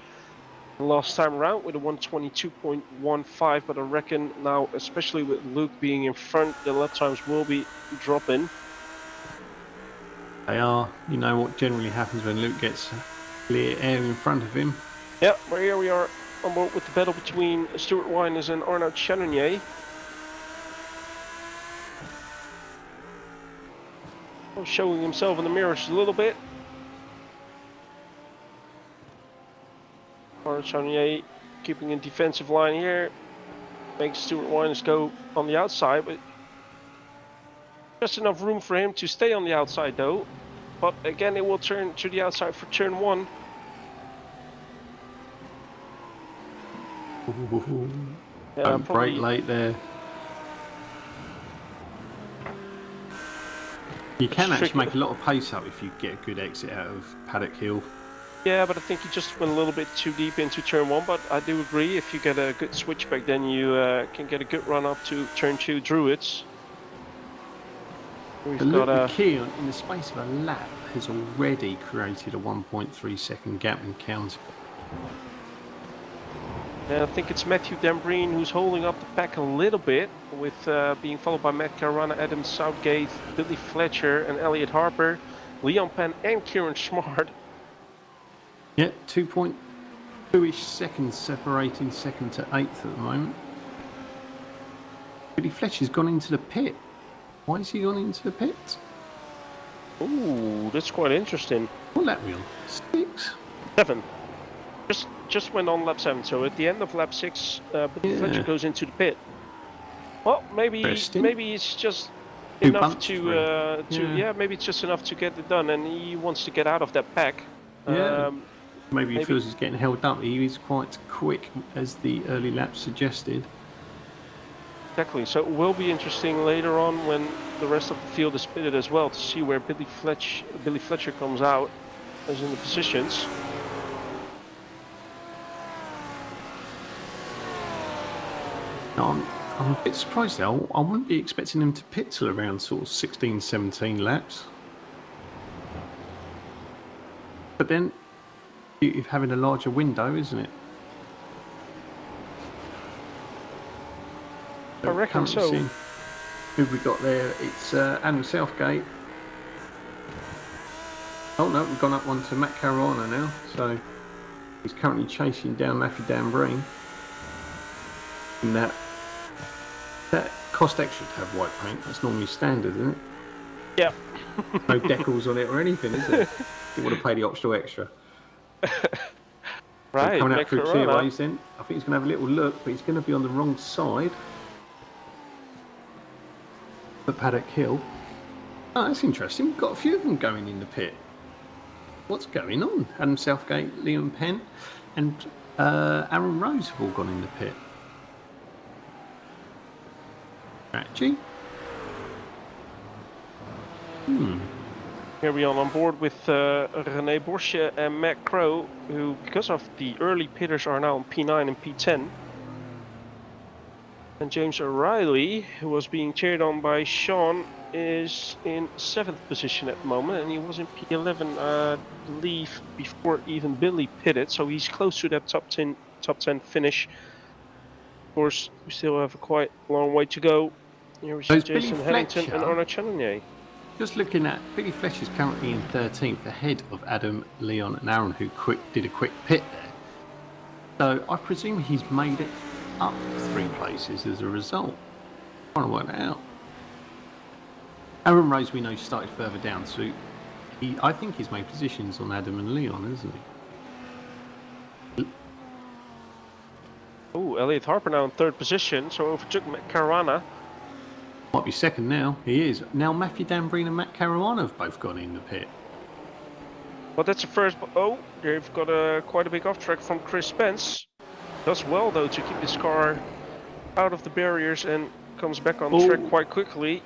last time around with a 1:22.15. But I reckon now, especially with Luke being in front, the lap times will be dropping. They are. You know what generally happens when Luke gets clear air in front of him. Yeah, well, here we are on board with the battle between Stuart Winers and Arnaud Channonier. Showing himself in the mirrors a little bit. Arnaud Channonier keeping a defensive line here. Makes Stuart Winers go on the outside, but just enough room for him to stay on the outside though. But again, it will turn to the outside for turn 1. Don't break late there. You can actually make a lot of pace up if you get a good exit out of Paddock Hill. Yeah, but I think he just went a little bit too deep into turn 1. But I do agree, if you get a good switchback, then you can get a good run up to turn 2 Druids. We've Luke got McKeon, in the space of a lap, has already created a 1.3 second gap in counting. I think it's Matthew Van Breen who's holding up the pack a little bit, with being followed by Matt Caruana, Adam Southgate, Billy Fletcher and Elliot Harper, Leon Penn and Kieran Smart. Yeah, 2.2-ish seconds separating 2nd to 8th at the moment. Billy Fletcher's gone into the pit. Why has he gone into the pit? Ooh, that's quite interesting. What lap are we on? 6? 7. Just went on lap 7, so at the end of lap 6, Billy Fletcher goes into the pit. Well, maybe it's just enough to maybe it's just enough to get it done, and he wants to get out of that pack. Yeah. Maybe he feels he's getting held up. He is quite quick, as the early laps suggested. Exactly. So it will be interesting later on when the rest of the field is pitted as well, to see where Billy Fletcher comes out as in the positions. I'm a bit surprised though. I wouldn't be expecting him to pit till around sort of 16, 17 laps. But then, you're having a larger window, isn't it? I reckon so. Who have we got there? It's Adam Southgate. Oh no, we've gone up one to Matt Caruana now. So he's currently chasing down Matthew Van Breen. And that cost extra to have white paint. That's normally standard, isn't it? Yeah. No decals on it or anything, is there? You want to pay the optional extra. Right. So coming out through clearways then. I think he's going to have a little look, but he's going to be on the wrong side. The Paddock Hill. Oh, that's interesting. We've got a few of them going in the pit. What's going on? Adam Southgate, Leon Penn, and Aaron Rose have all gone in the pit. Strategy? Here we are on board with René Borsche and Matt Crow, who, because of the early pitters, are now on P9 and P10. And James O'Reilly, who was being cheered on by Sean, is in 7th position at the moment, and he was in P11, I believe, before even Billy pitted, so he's close to that top 10 finish. Of course, we still have a quite long way to go. Here we see Jason Hennington and Arnaud Channonier. Just looking at Billy Fletcher's currently in 13th, ahead of Adam, Leon, and Aaron, who did a quick pit there. So I presume he's made it up 3 places as a result. Trying to work that out. Aaron Rose, we know, started further down, so I think he's made positions on Adam and Leon, isn't he? Oh, Elliot Harper now in third position, so overtook Caruana. Might be second now. He is. Now Matthew Dambreen and Matt Caruana have both gone in the pit. Well, that's the first. Oh, they've got quite a big off track from Chris Spence. Does well though to keep this car out of the barriers and comes back on track quite quickly.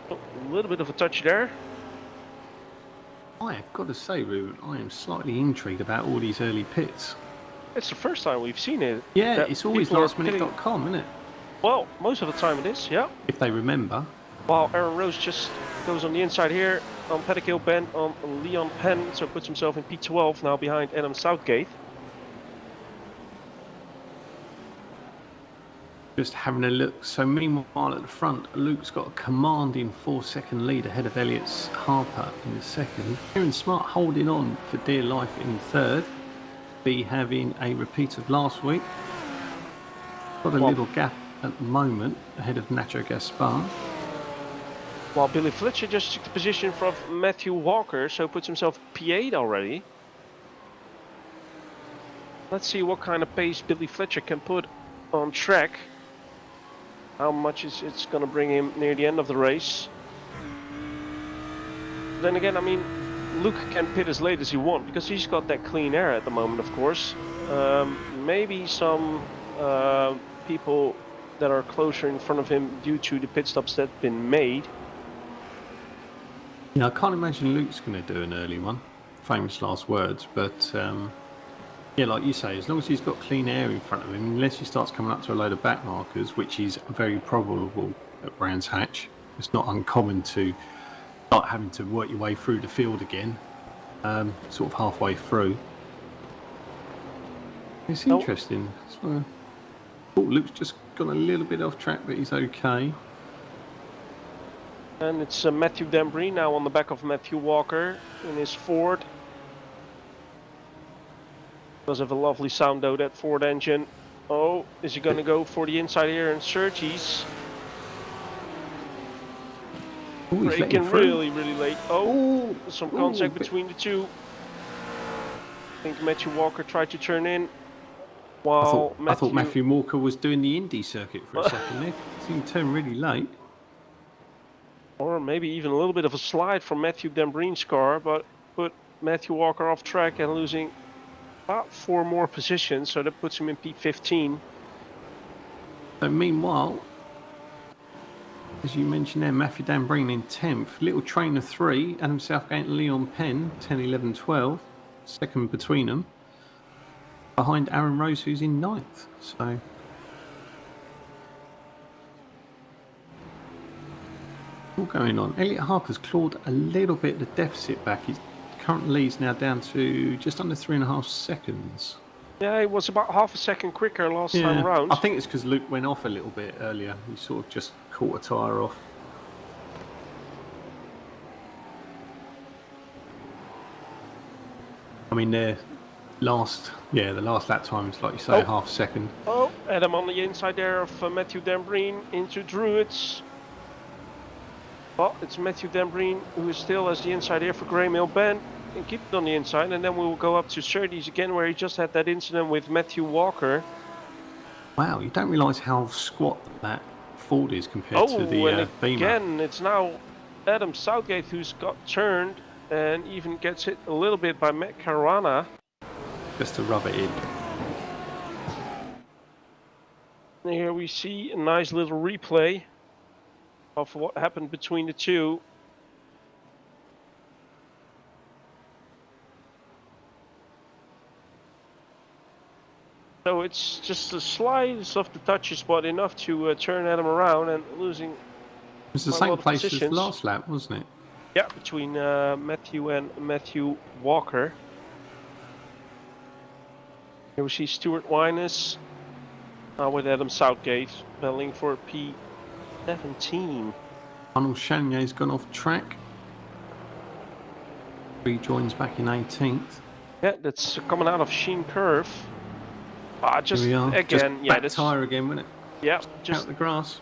Oh, a little bit of a touch there. I have got to say, Ruben, I am slightly intrigued about all these early pits. It's the first time we've seen it. Yeah, it's always lastminute.com, isn't it? Well, most of the time it is, yeah. If they remember. While Aaron Rose just goes on the inside here on Pettikill Bend on Leon Penn, so puts himself in P12 now behind Adam Southgate. Just having a look. So meanwhile at the front, Luke's got a commanding 4-second lead ahead of Elliot's Harper in the second. Kieran Smart holding on for dear life in third. Be having a repeat of last week. Got a little gap at the moment ahead of Nacho Gaspar. While Billy Fletcher just took the position from Matthew Walker, so puts himself P8 already. Let's see what kind of pace Billy Fletcher can put on track. How much it's going to bring him near the end of the race. Then again, I mean, Luke can pit as late as he wants because he's got that clean air at the moment, of course. Maybe some people that are closer in front of him due to the pit stops that have been made. Yeah, I can't imagine Luke's going to do an early one. Famous last words, but yeah, like you say, as long as he's got clean air in front of him, unless he starts coming up to a load of back markers, which is very probable at Brands Hatch, it's not uncommon to start having to work your way through the field again, sort of halfway through. It's interesting. So, Luke's just gone a little bit off track, but he's okay. And it's Matthew Dambreen now on the back of Matthew Walker in his Ford. Does have a lovely sound though, that Ford engine. Oh, is he going to go for the inside here and Surtees? Braking really late. Oh, some contact between the two. I think Matthew Walker tried to turn in. While I thought Matthew Walker was doing the Indy circuit for a second there. He turned really late. Or maybe even a little bit of a slide from Matthew Dambreen's car, but put Matthew Walker off track and losing about 4 more positions, so that puts him in P15. So meanwhile, as you mentioned there, Matthew Dambreen in 10th, little train of 3, Adam Southgate and Leon Penn, 10, 11, 12, second between them, behind Aaron Rose, who's in 9th. So all going on. Elliot Harper's clawed a little bit of the deficit back. His current lead's now down to just under 3.5 seconds. Yeah, it was about half a second quicker last time round. I think it's because Luke went off a little bit earlier. He sort of just caught a tyre off. I mean, the last lap times, like you say, half a second. Oh, Adam on the inside there of Matthew Dambreen into Druids. Well, it's Matthew Dambreen who is still as the inside here for Grey Mill Bend and keep it on the inside, and then we will go up to Surtees again where he just had that incident with Matthew Walker. Wow, you don't realise how squat that Ford is compared to the Beamer. Again, it's now Adam Southgate who's got turned and even gets hit a little bit by Matt Caruana. Just to rub it in. And here we see a nice little replay of what happened between the two. So it's just the slightest of the touches, but enough to turn Adam around and losing. It's the same place as the last lap, wasn't it? Yeah, between Matthew and Matthew Walker. Here we see Stuart Wyness with Adam Southgate battling for P17. Arnold Chanier's gone off track. Rejoins back in 18th. Yeah, that's coming out of Sheen Curve. Just again, just back tyre again, wasn't it? Yeah, Out just the grass.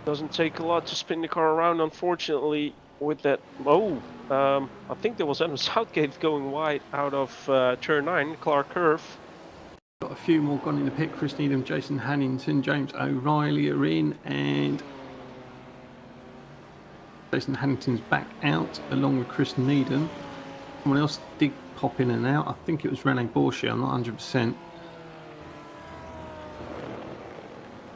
doesn't take a lot to spin the car around, unfortunately, with that. Oh, I think there was Adam Southgate going wide out of turn 9, Clark Curve. Got a few more gone in the pit. Chris Needham, Jason Hannington, James O'Reilly are in, and Jason Hannington's back out along with Chris Needham. Someone else did pop in and out. I think it was Rene Borsche. I'm not 100%.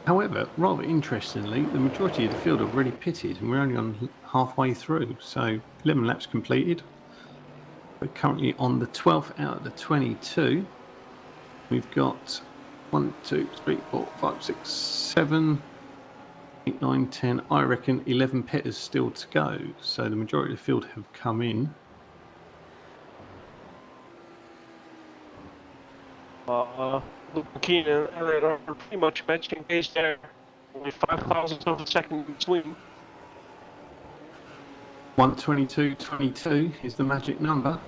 However, rather interestingly, the majority of the field have already pitted, and we're only on halfway through. So 11 laps completed. We're currently on the 12th out of the 22. We've got 1, 2, 3, 4, 5, 6, 7, 8, 9, 10. I reckon 11 pitters still to go. So the majority of the field have come in. Keen and Elliott are pretty much matching pace there, with 5,000 of a second between. 1:22.22 is the magic number.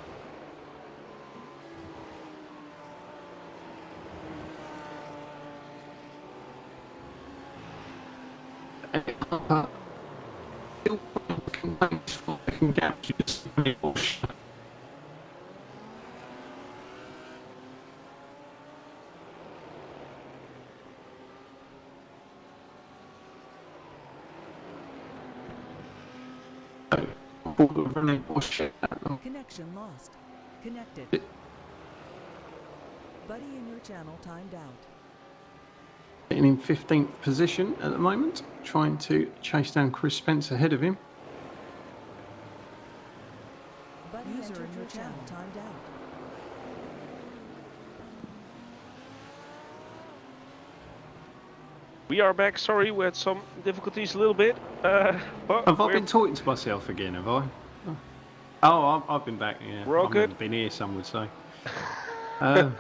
Connection lost. Connected. Buddy in your channel timed out. Getting in 15th position at the moment, trying to chase down Chris Spence ahead of him. Buddy user in your channel timed out. We are back. Sorry, we had some difficulties a little bit. But Have I been talking to myself again, have I? Oh, I've been back, yeah. We're all I've good? never been here, some would say. Rather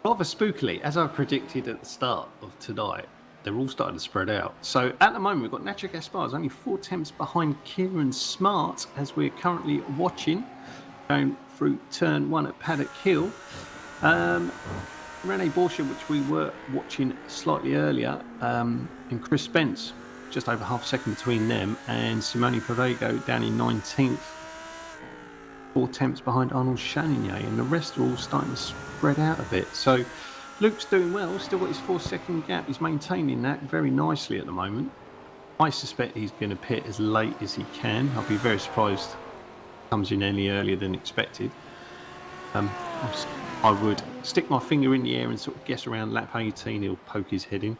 spookily, as I predicted at the start of tonight, they're all starting to spread out. So at the moment, we've got Nacho Gaspar only 4 tenths behind Kieran Smart, as we're currently watching, going through turn 1 at Paddock Hill. Rene Borsche, which we were watching slightly earlier, and Chris Spence, just over half a second between them, and Simone Perego down in 19th, 4 tenths behind Arnold Chanier, and the rest are all starting to spread out a bit. So Luke's doing well, still got his 4-second gap. He's maintaining that very nicely at the moment. I suspect he's going to pit as late as he can. I'll be very surprised if he comes in any earlier than expected. I would stick my finger in the air and sort of guess around lap 18 he'll poke his head in.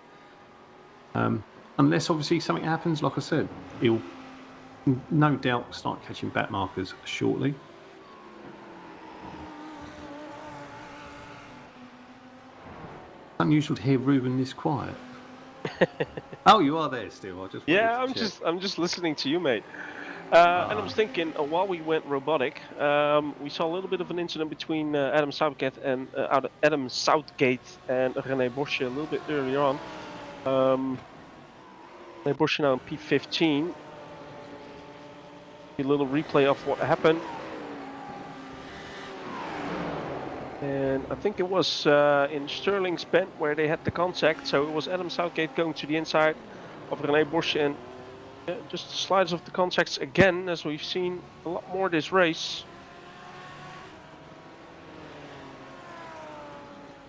Unless obviously something happens, like I said, he'll no doubt start catching back markers shortly. Unusual to hear Ruben this quiet. Oh, you are there still. I just yeah, wanted to check. I'm just listening to you, mate. And I was thinking, while we went robotic, we saw a little bit of an incident between Adam Southgate and Rene Borsche a little bit earlier on. Rene Borsche now in P15. A little replay of what happened. And I think it was in Sterling's bend where they had the contact. So it was Adam Southgate going to the inside of Rene Borsche, and just the slides of the contacts again, as we've seen a lot more this race.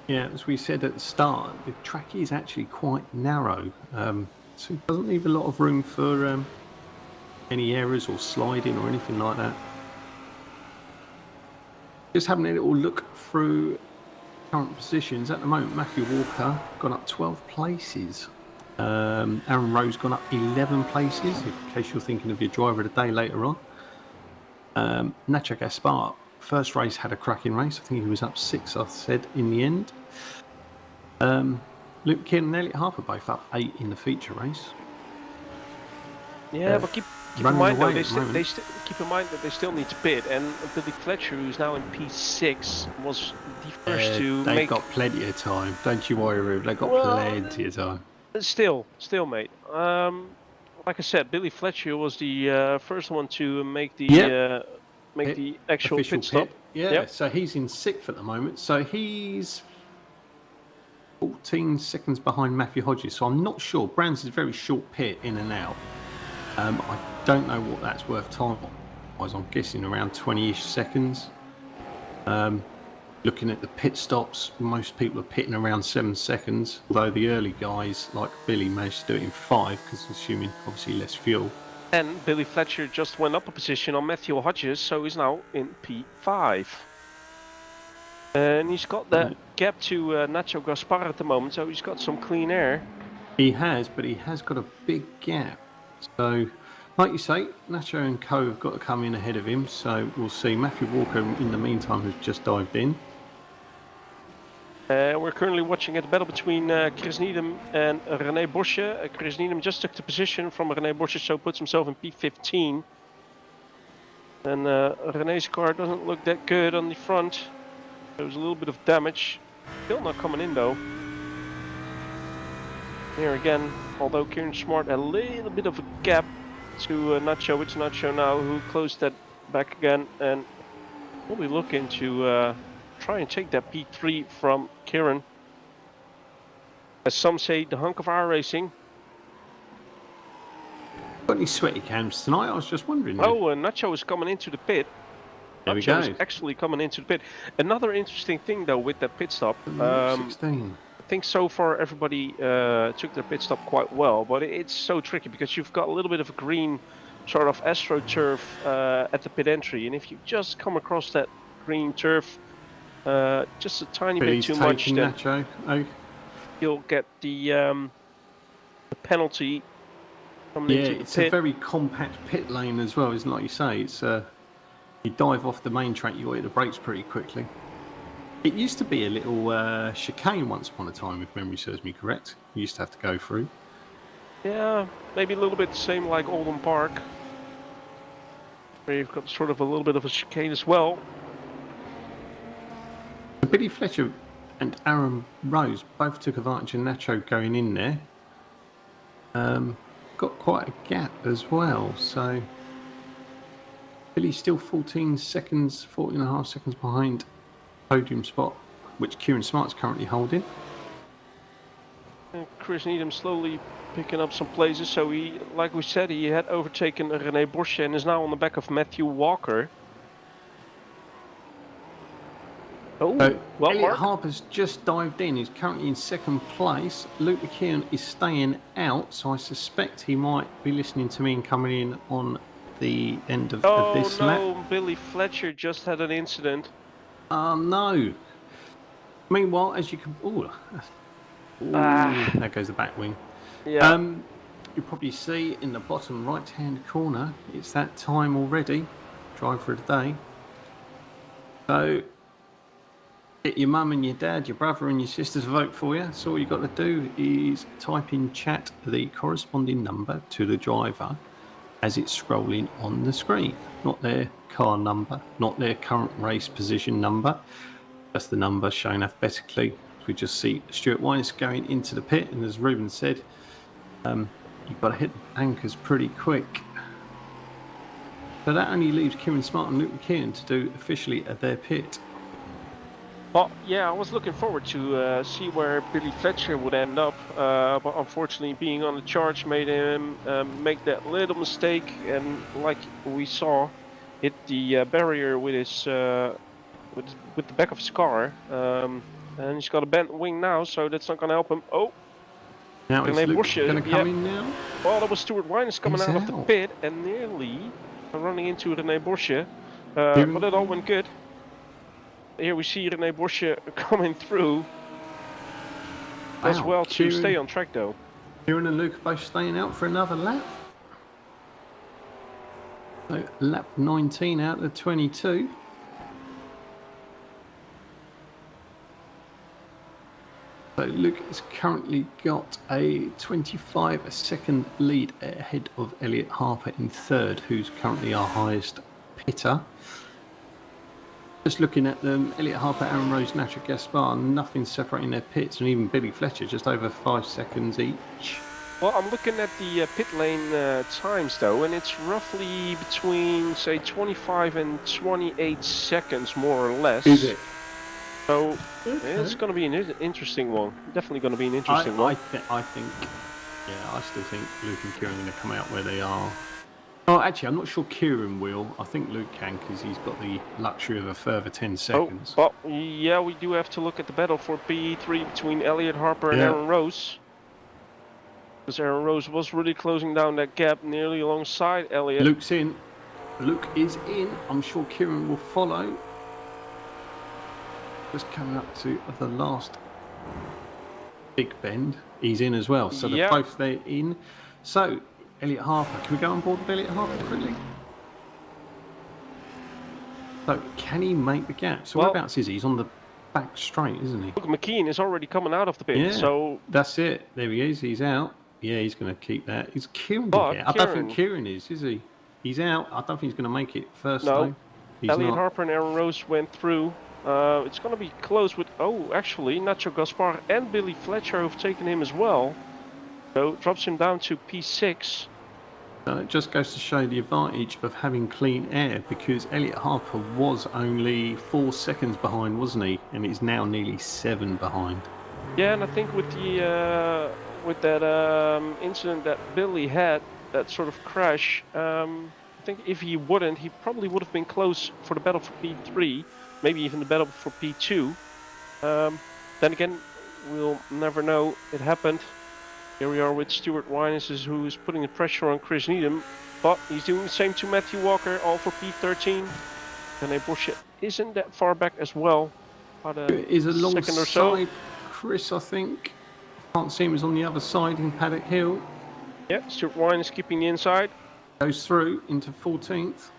Yeah, as we said at the start, the track is actually quite narrow, so it doesn't leave a lot of room for any errors or sliding or anything like that. Just having a little look through current positions at the moment. Matthew Walker gone up 12 places. Aaron Rowe's gone up 11 places, in case you're thinking of your driver of the day later on. Nacho Gaspar, first race had a cracking race. I think he was up 6, I said, in the end. Luke Kieran and Elliott Harper both up 8 in the feature race. Yeah, but keep in mind though, keep in mind that they still need to pit, and Billy Fletcher, who's now in P6, was the first to they've make. got plenty of time. Don't you worry, Ruben. They've got plenty of time. Still, mate. Like I said, Billy Fletcher was the first one to make the the actual pit stop. Yeah, Yep. so he's in 6th at the moment. So he's 14 seconds behind Matthew Hodges, so I'm not sure. Brands is a very short pit in and out. I don't know what that's worth time-wise. I'm guessing around 20-ish seconds. Looking at the pit stops, most people are pitting around 7 seconds, although the early guys, like Billy, managed to do it in 5, because assuming, obviously, less fuel. And Billy Fletcher just went up a position on Matthew Hodges, so he's now in P5. And he's got that gap to Nacho Gaspar at the moment, so he's got some clean air. He has, but he has got a big gap. So, like you say, Nacho and Co have got to come in ahead of him, so we'll see. Matthew Walker, in the meantime, has just dived in. We're currently watching a battle between Chris Needham and René Bosche. Chris Needham just took the position from René Bosche, so puts himself in P15. And René's car doesn't look that good on the front. There's a little bit of damage. Still not coming in though. Here again, although Kieran Smart a little bit of a gap to Nacho. It's Nacho now who closed that back again, and we'll be looking to try and take that P3 from Kieran. As some say, the hunk of our racing. Got any sweaty cams tonight? I was just wondering. Oh, Nacho is coming into the pit. There we go. Nacho is actually coming into the pit. Another interesting thing though with that pit stop. 16. I think so far everybody took their pit stop quite well, but it's so tricky because you've got a little bit of a green sort of astroturf at the pit entry, and if you just come across that green turf just a tiny bit too much, then Nacho. Oh. you'll get the penalty coming into the it's pit. a very compact pit lane as well, isn't it? Like you say, it's you dive off the main track, you hit the brakes pretty quickly. It used to be a little chicane once upon a time, if memory serves me correct. You used to have to go through. Yeah, maybe a little bit the same like Oldham Park, where you've got sort of a little bit of a chicane as well. Billy Fletcher and Aaron Rose both took advantage of Nacho going in there. Got quite a gap as well, so Billy's still 14 seconds, 14 and a half seconds behind podium spot, which Kieran Smart's currently holding. And Chris Needham slowly picking up some places, so he, like we said, he had overtaken René Bosche and is now on the back of Matthew Walker. Oh, well, Elliot Mark. Harper's just dived in. He's currently in second place. Luke McKeon is staying out, so I suspect he might be listening to me and coming in on the end of this lap. Oh no, Billy Fletcher just had an incident. No. Meanwhile, as you can... there goes the back wing. Yeah. You probably see in the bottom right-hand corner, it's that time already. Driver of the day. So... get your mum and your dad, your brother and your sister to vote for you. So all you've got to do is type in chat the corresponding number to the driver as it's scrolling on the screen. Not their car number, not their current race position number, just the number shown alphabetically. We just see Stuart Wines going into the pit, and as Ruben said, you've got to hit the anchors pretty quick. So that only leaves Kieran Smart and Luke McKeon to do officially at their pit. Well, yeah, I was looking forward to see where Billy Fletcher would end up, but unfortunately being on the charge made him make that little mistake, and like we saw, hit the barrier with his with the back of his car, and he's got a bent wing now, so that's not going to help him. Oh, now is Luke going to come in now? Well, that was Stuart Wines coming out of the pit and nearly running into René Bosche, but it all went good. Here we see René Bosche coming through as well to stay on track though. Kieran and Luke are both staying out for another lap. So lap 19 out of 22. So Luke has currently got a 25-second lead ahead of Elliot Harper in third, who's currently our highest pitter. Just looking at them, Elliot Harper, Aaron Rose, Nacho Gaspar, nothing separating their pits, and even Billy Fletcher just over 5 seconds each. Well, I'm looking at the pit lane times though, and it's roughly between, say, 25 and 28 seconds, more or less. Is it? So it's going to be an interesting one. Definitely going to be an interesting one. I think, yeah, I still think Luke and Kieran are going to come out where they are. Oh, actually, I'm not sure Kieran will. I think Luke can because he's got the luxury of a further 10 seconds. Oh, well, yeah, we do have to look at the battle for P3 between Elliot Harper and Aaron Rose. Because Aaron Rose was really closing down that gap nearly alongside Elliot. Luke's in. Luke is in. I'm sure Kieran will follow. Just coming up to the last big bend. He's in as well. So they're both there in. So, Elliot Harper. Can we go on board with Elliot Harper quickly? So, can he make the gap? So, whereabouts is he? He's on the back straight, isn't he? Look, McKean is already coming out of the pit. Yeah, so that's it. There he is. He's out. Yeah, he's going to keep that. Is Kieran going to get? I don't think Kieran is he? He's out. I don't think he's going to make it first, though. Elliot Harper and Aaron Rose went through. It's going to be close with, actually, Nacho Gaspar and Billy Fletcher have taken him as well. So, drops him down to P6. It just goes to show the advantage of having clean air, because Elliot Harper was only 4 seconds behind, wasn't he? And he's now nearly 7 behind. Yeah, and I think with the with that incident that Billy had, that sort of crash, I think if he wouldn't, he probably would have been close for the battle for P3, maybe even the battle for P2. Then again, we'll never know. It happened. Here we are with Stuart Wyness, who is putting the pressure on Chris Needham, but he's doing the same to Matthew Walker, all for P13. And Bosch isn't that far back as well. About a second or so. Chris, I think. Can't see him, is on the other side in Paddock Hill. Yeah, Stuart Wyness keeping the inside. Goes through into 14th.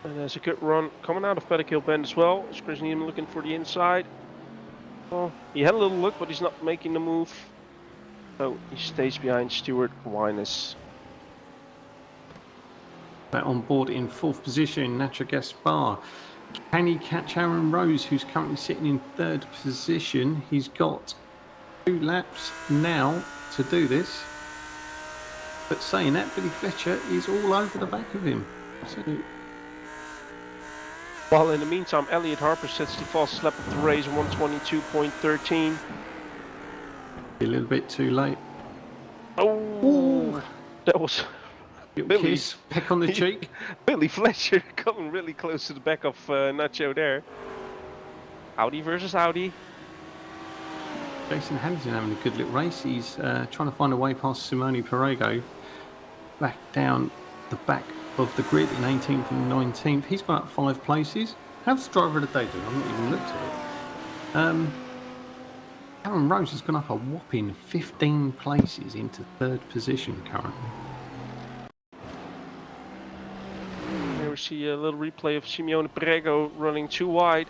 And there's a good run coming out of Paddock Hill Bend as well. Is Chris Needham looking for the inside. Well, he had a little look, but he's not making the move. So he stays behind Stuart Wyness. Back on board in 4th position, Nacho Gaspar. Can he catch Aaron Rose, who's currently sitting in 3rd position? He's got 2 laps now to do this. But saying that, Billy Fletcher is all over the back of him. So, while in the meantime, Elliot Harper sets the fastest lap of the race, 122.13. A little bit too late. Oh, that was Billy's peck on the cheek. Billy Fletcher coming really close to the back of Nacho there. Audi versus Audi. Jason Hamilton having a good little race. He's trying to find a way past Simone Perego. Back down the back of the grid in 18th and 19th. He's gone up 5 places. How's the driver of the day doing? I've not even looked at it. Aaron Rose has gone up a whopping 15 places into 3rd position currently. Here we see a little replay of Simeone Perego running too wide.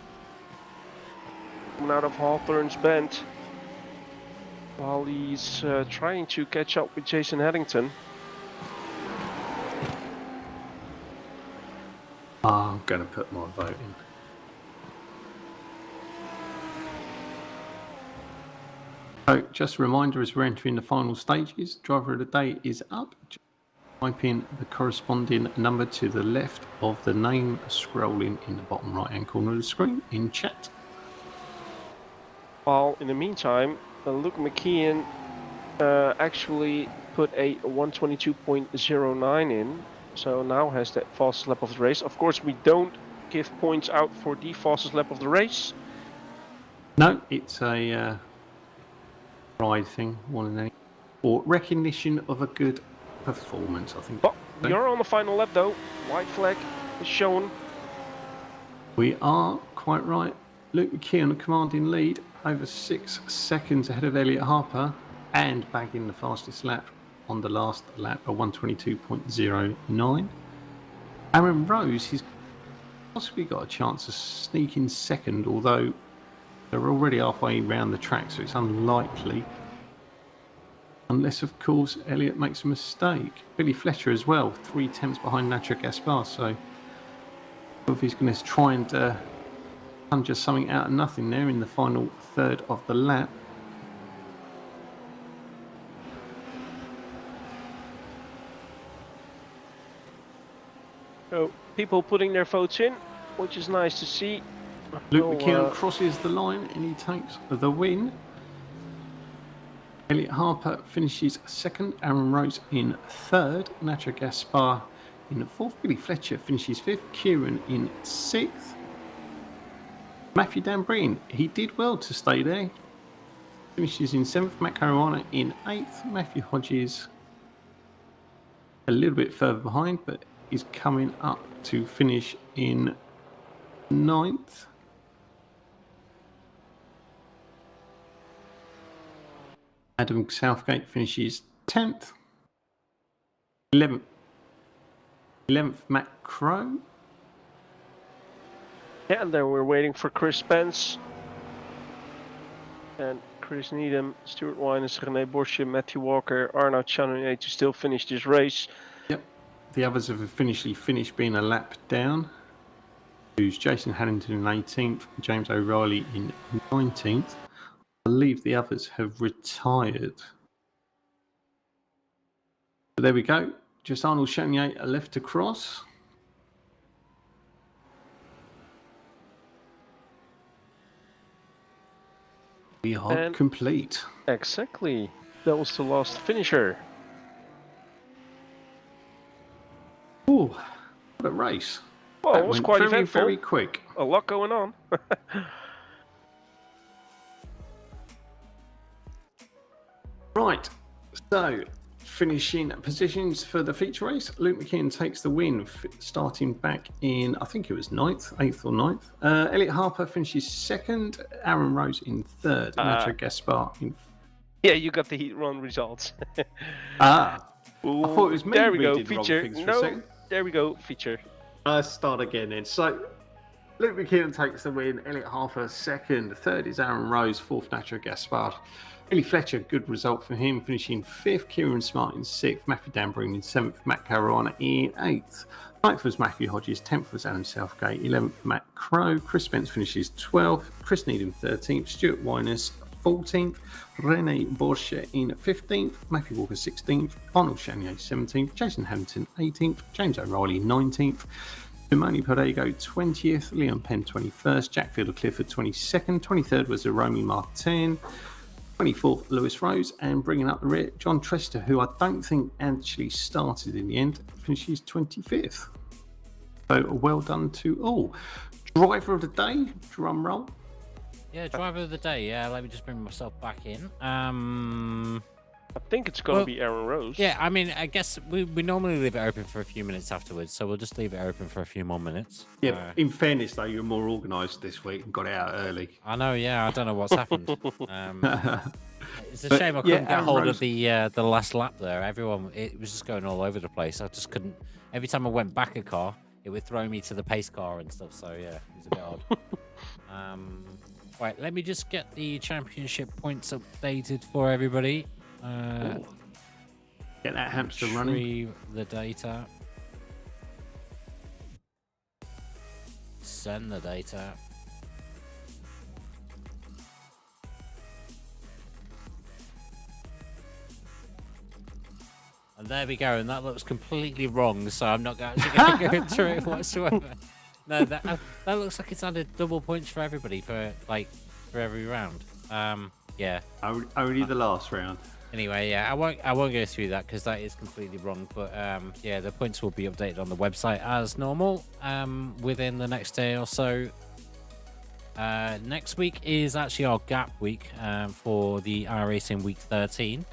Coming out of Hawthorne's Bend. While he's trying to catch up with Jason Haddington. I'm going to put my vote in. So, just a reminder, as we're entering the final stages, driver of the day is up. Type in the corresponding number to the left of the name scrolling in the bottom right hand corner of the screen in chat. While in the meantime, Luke McKean actually put a 122.09 in, so now has that fastest lap of the race. Of course, we don't give points out for the fastest lap of the race. No, it's a pride thing, more than anything, or recognition of a good performance, I think. But we are on the final lap though. White flag is shown. We are quite right. Luke McKeon commanding lead, over 6 seconds ahead of Elliot Harper, and bagging the fastest lap on the last lap, a 122.09. Aaron Rose, he's possibly got a chance to sneak in 2nd, although they're already halfway around the track, so it's unlikely. Unless, of course, Elliot makes a mistake. Billy Fletcher as well, 3 tenths behind Nacho Gaspar, so if he's going to try and conjure something out of nothing there in the final third of the lap. So people putting their votes in, which is nice to see. Luke No, McKeown crosses the line and he takes the win. Elliot Harper finishes second. Aaron Rose in third. Nacho Gaspar in fourth. Billy Fletcher finishes fifth. Kieran in sixth. Matthew Dambreen, he did well to stay there. Finishes in seventh. Matt Caruana in eighth. Matthew Hodges a little bit further behind, but is coming up to finish in ninth. Adam Southgate finishes 10th. 11th, Matt Crow. Yeah, and then we're waiting for Chris Spence. And Chris Needham, Stuart Wyness, René Borsje, Matthew Walker, Arnaud Channonier to still finish this race. Yep. The others have officially finished being a lap down. Who's Jason Haddington in 18th, James O'Reilly in 19th. I believe the others have retired. So there we go. Just Arnold Chanier left to cross. We are And- complete. Exactly. That was the last finisher. Oh, what a race. Well, That it was went quite very, eventful. very quick. A lot going on. Right, so finishing positions for the feature race. Luke McKeon takes the win, starting back in, I think it was 8th or 9th. Elliot Harper finishes second, Aaron Rose in third, Nacho Gaspar in... Yeah, you got the heat run results. I Ooh, thought it was me there we go, reading wrong feature. things for a No, second. there we go, feature. Let's start again then. So, Luke McKeon takes the win, Elliot Harper second, third is Aaron Rose, fourth Nacho Gaspar. Billy Fletcher, good result for him, finishing fifth. Kieran Smart in sixth. Matthew Dambreen in seventh. Matt Caruana in eighth. Ninth was Matthew Hodges. 10th was Adam Southgate. 11th, Matt Crow. Chris Spence finishes 12th. Chris Needham 13th. Stuart Wyness 14th. René Borsche in 15th. Matthew Walker 16th. Arnold Chanier 17th. Jason Hampton 18th. James O'Reilly 19th. Simone Perego 20th. Leon Penn 21st. Jack Fielder Clifford 22nd. 23rd was Romy Martin. 24th, Lewis Rose, and bringing up the rear, John Trester, who I don't think actually started in the end, finishes 25th. So well done to all. Driver of the day, drum roll. Yeah, driver of the day. Yeah, let me just bring myself back in. I think it's going to Well, be Aaron Rose. Yeah, I mean, I guess we normally leave it open for a few minutes afterwards, so we'll just leave it open for a few more minutes. Yeah, in fairness though, you're more organised this week and got it out early. I know, yeah, I don't know what's happened. It's a But, shame I yeah, couldn't get Aaron hold Rose- of the last lap there. Everyone, it was just going all over the place. I just couldn't. Every time I went back a car, it would throw me to the pace car and stuff. So yeah, it was a bit odd. Right, let me just get the championship points updated for everybody. Get that hamster running. Retrieve the data. Send the data. And there we go, and that looks completely wrong, so I'm not actually going to go through it whatsoever. No, that looks like it's added double points for everybody for every round. Yeah. Only the last round. Anyway, yeah, I won't go through that because that is completely wrong. But yeah, the points will be updated on the website as normal within the next day or so. Next week is actually our gap week for the iRacing Week 13.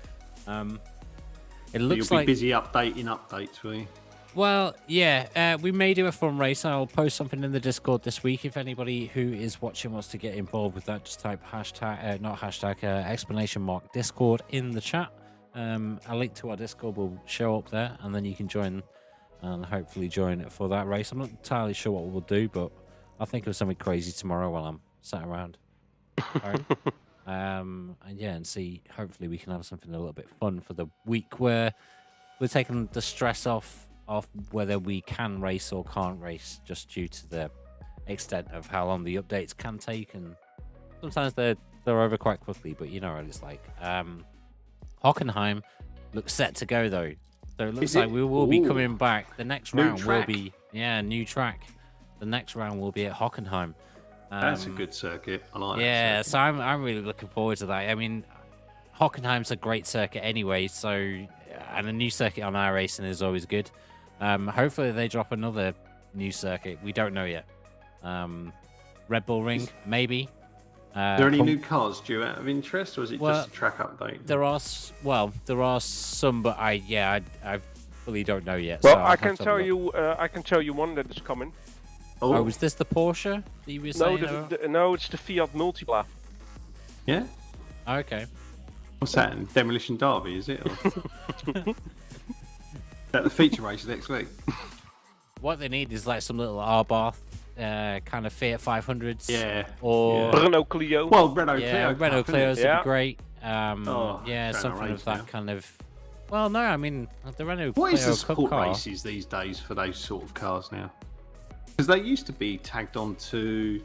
It looks You'll be like busy updating updates, will you? well, yeah, we may do a fun race. I'll post something in the Discord this week. If anybody who is watching wants to get involved with that, just type exclamation mark Discord in the chat. A link to our Discord will show up there, and then you can join and hopefully join it for that race. I'm not entirely sure what we'll do, but I'll think of something crazy tomorrow while I'm sat around. Right. And yeah, and see, hopefully we can have something a little bit fun for the week where we're taking the stress off whether we can race or can't race, just due to the extent of how long the updates can take, and sometimes they're over quite quickly, but you know what it's like. Hockenheim looks set to go though, so it looks like we will be coming back. The next New round track. will be new track. The next round will be at Hockenheim. That's a good circuit. I like Yeah, that circuit. so I'm really looking forward to that. I mean, Hockenheim's a great circuit anyway, so and a new circuit on iRacing is always good. Hopefully they drop another new circuit. We don't know yet. Red Bull Ring, maybe. Are there any new cars due out of interest, or is it Well, just a track update? There are some, but I fully don't know yet. Well, so I'll I have can to have tell a look. you, I can tell you one that is coming. Oh, was this the Porsche that you were No, saying? about? no, it's the Fiat Multipla. Yeah. Okay. What's that? Demolition Derby, is it? Or... that the feature race next week. What they need is like some little Arbath kind of Fiat 500s. Yeah. Or Renault Clio. Well, Renault yeah, Clio. Renault Clios would Yeah. be great. Oh, yeah, trying to something race of that now. kind of. Well, no, I mean the Renault What is Clio the Cup sport car. races these days for those sort of cars now? Because they used to be tagged on to.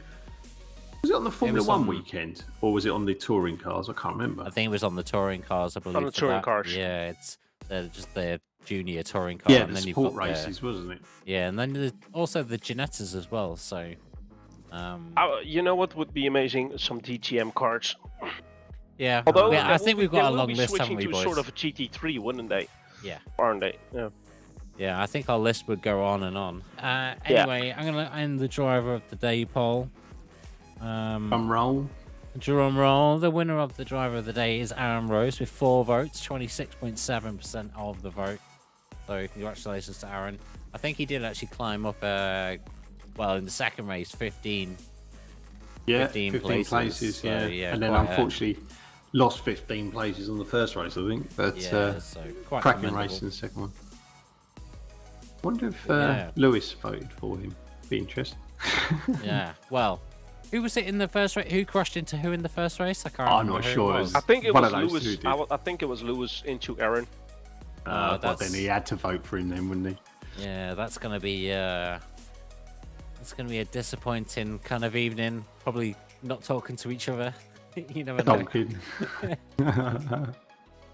Was it on the Formula was One on- weekend, or was it on the touring cars? I can't remember. I think it was on the touring cars. I believe the for touring that. cars. Yeah, it's just the junior touring car. Yeah, and the then you've sport got races, wasn't it? Yeah, and then also the Ginettas as well. So, You know what would be amazing? Some DTM cars. yeah. Although yeah, I think we've got a long be list, switching haven't we, to boys? sort of a GT3, wouldn't they? Yeah. Aren't they? Yeah. Yeah, I think our list would go on and on. Anyway, I'm going to end the driver of the day poll. Roll. Drum roll. The winner of the driver of the day is Aaron Rose with 4 votes, 26.7% of the vote. So congratulations to Aaron. I think he did actually climb up, well, in the second race, 15. Yeah, 15 places. places, so, Yeah. yeah, And then quite, unfortunately lost 15 places on the first race, I think. But Yeah, so quite cracking commendable. race in the second one. Wonder if Yeah. Lewis voted for him. Be interesting. Yeah, well, who was it in the first race? Who crashed into who in the first race? I can't I'm remember not who it sure. was. I think it One was of those two Lewis. did. I think it was Lewis into Aaron. But that's- then he had to vote for him then, wouldn't he? Yeah, that's gonna be a disappointing kind of evening. Probably not talking to each other. You never know. Donkin.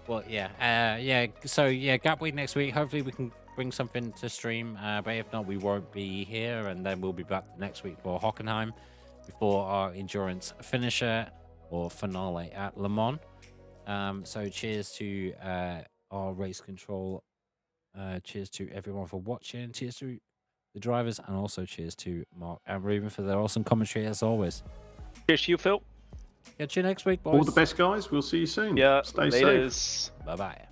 Well, yeah. So yeah, Gap Week next week. Hopefully we can bring something to stream. But if not, we won't be here, and then we'll be back next week for Hockenheim before our endurance finisher or finale at Le Mans. So cheers to our race control. Cheers to everyone for watching. Cheers to the drivers, and also cheers to Mark and Ruben for their awesome commentary as always. Cheers to you, Phil. Catch you next week, boys. All the best, guys. We'll see you soon. Yeah. Stay safe. Laters. Bye bye.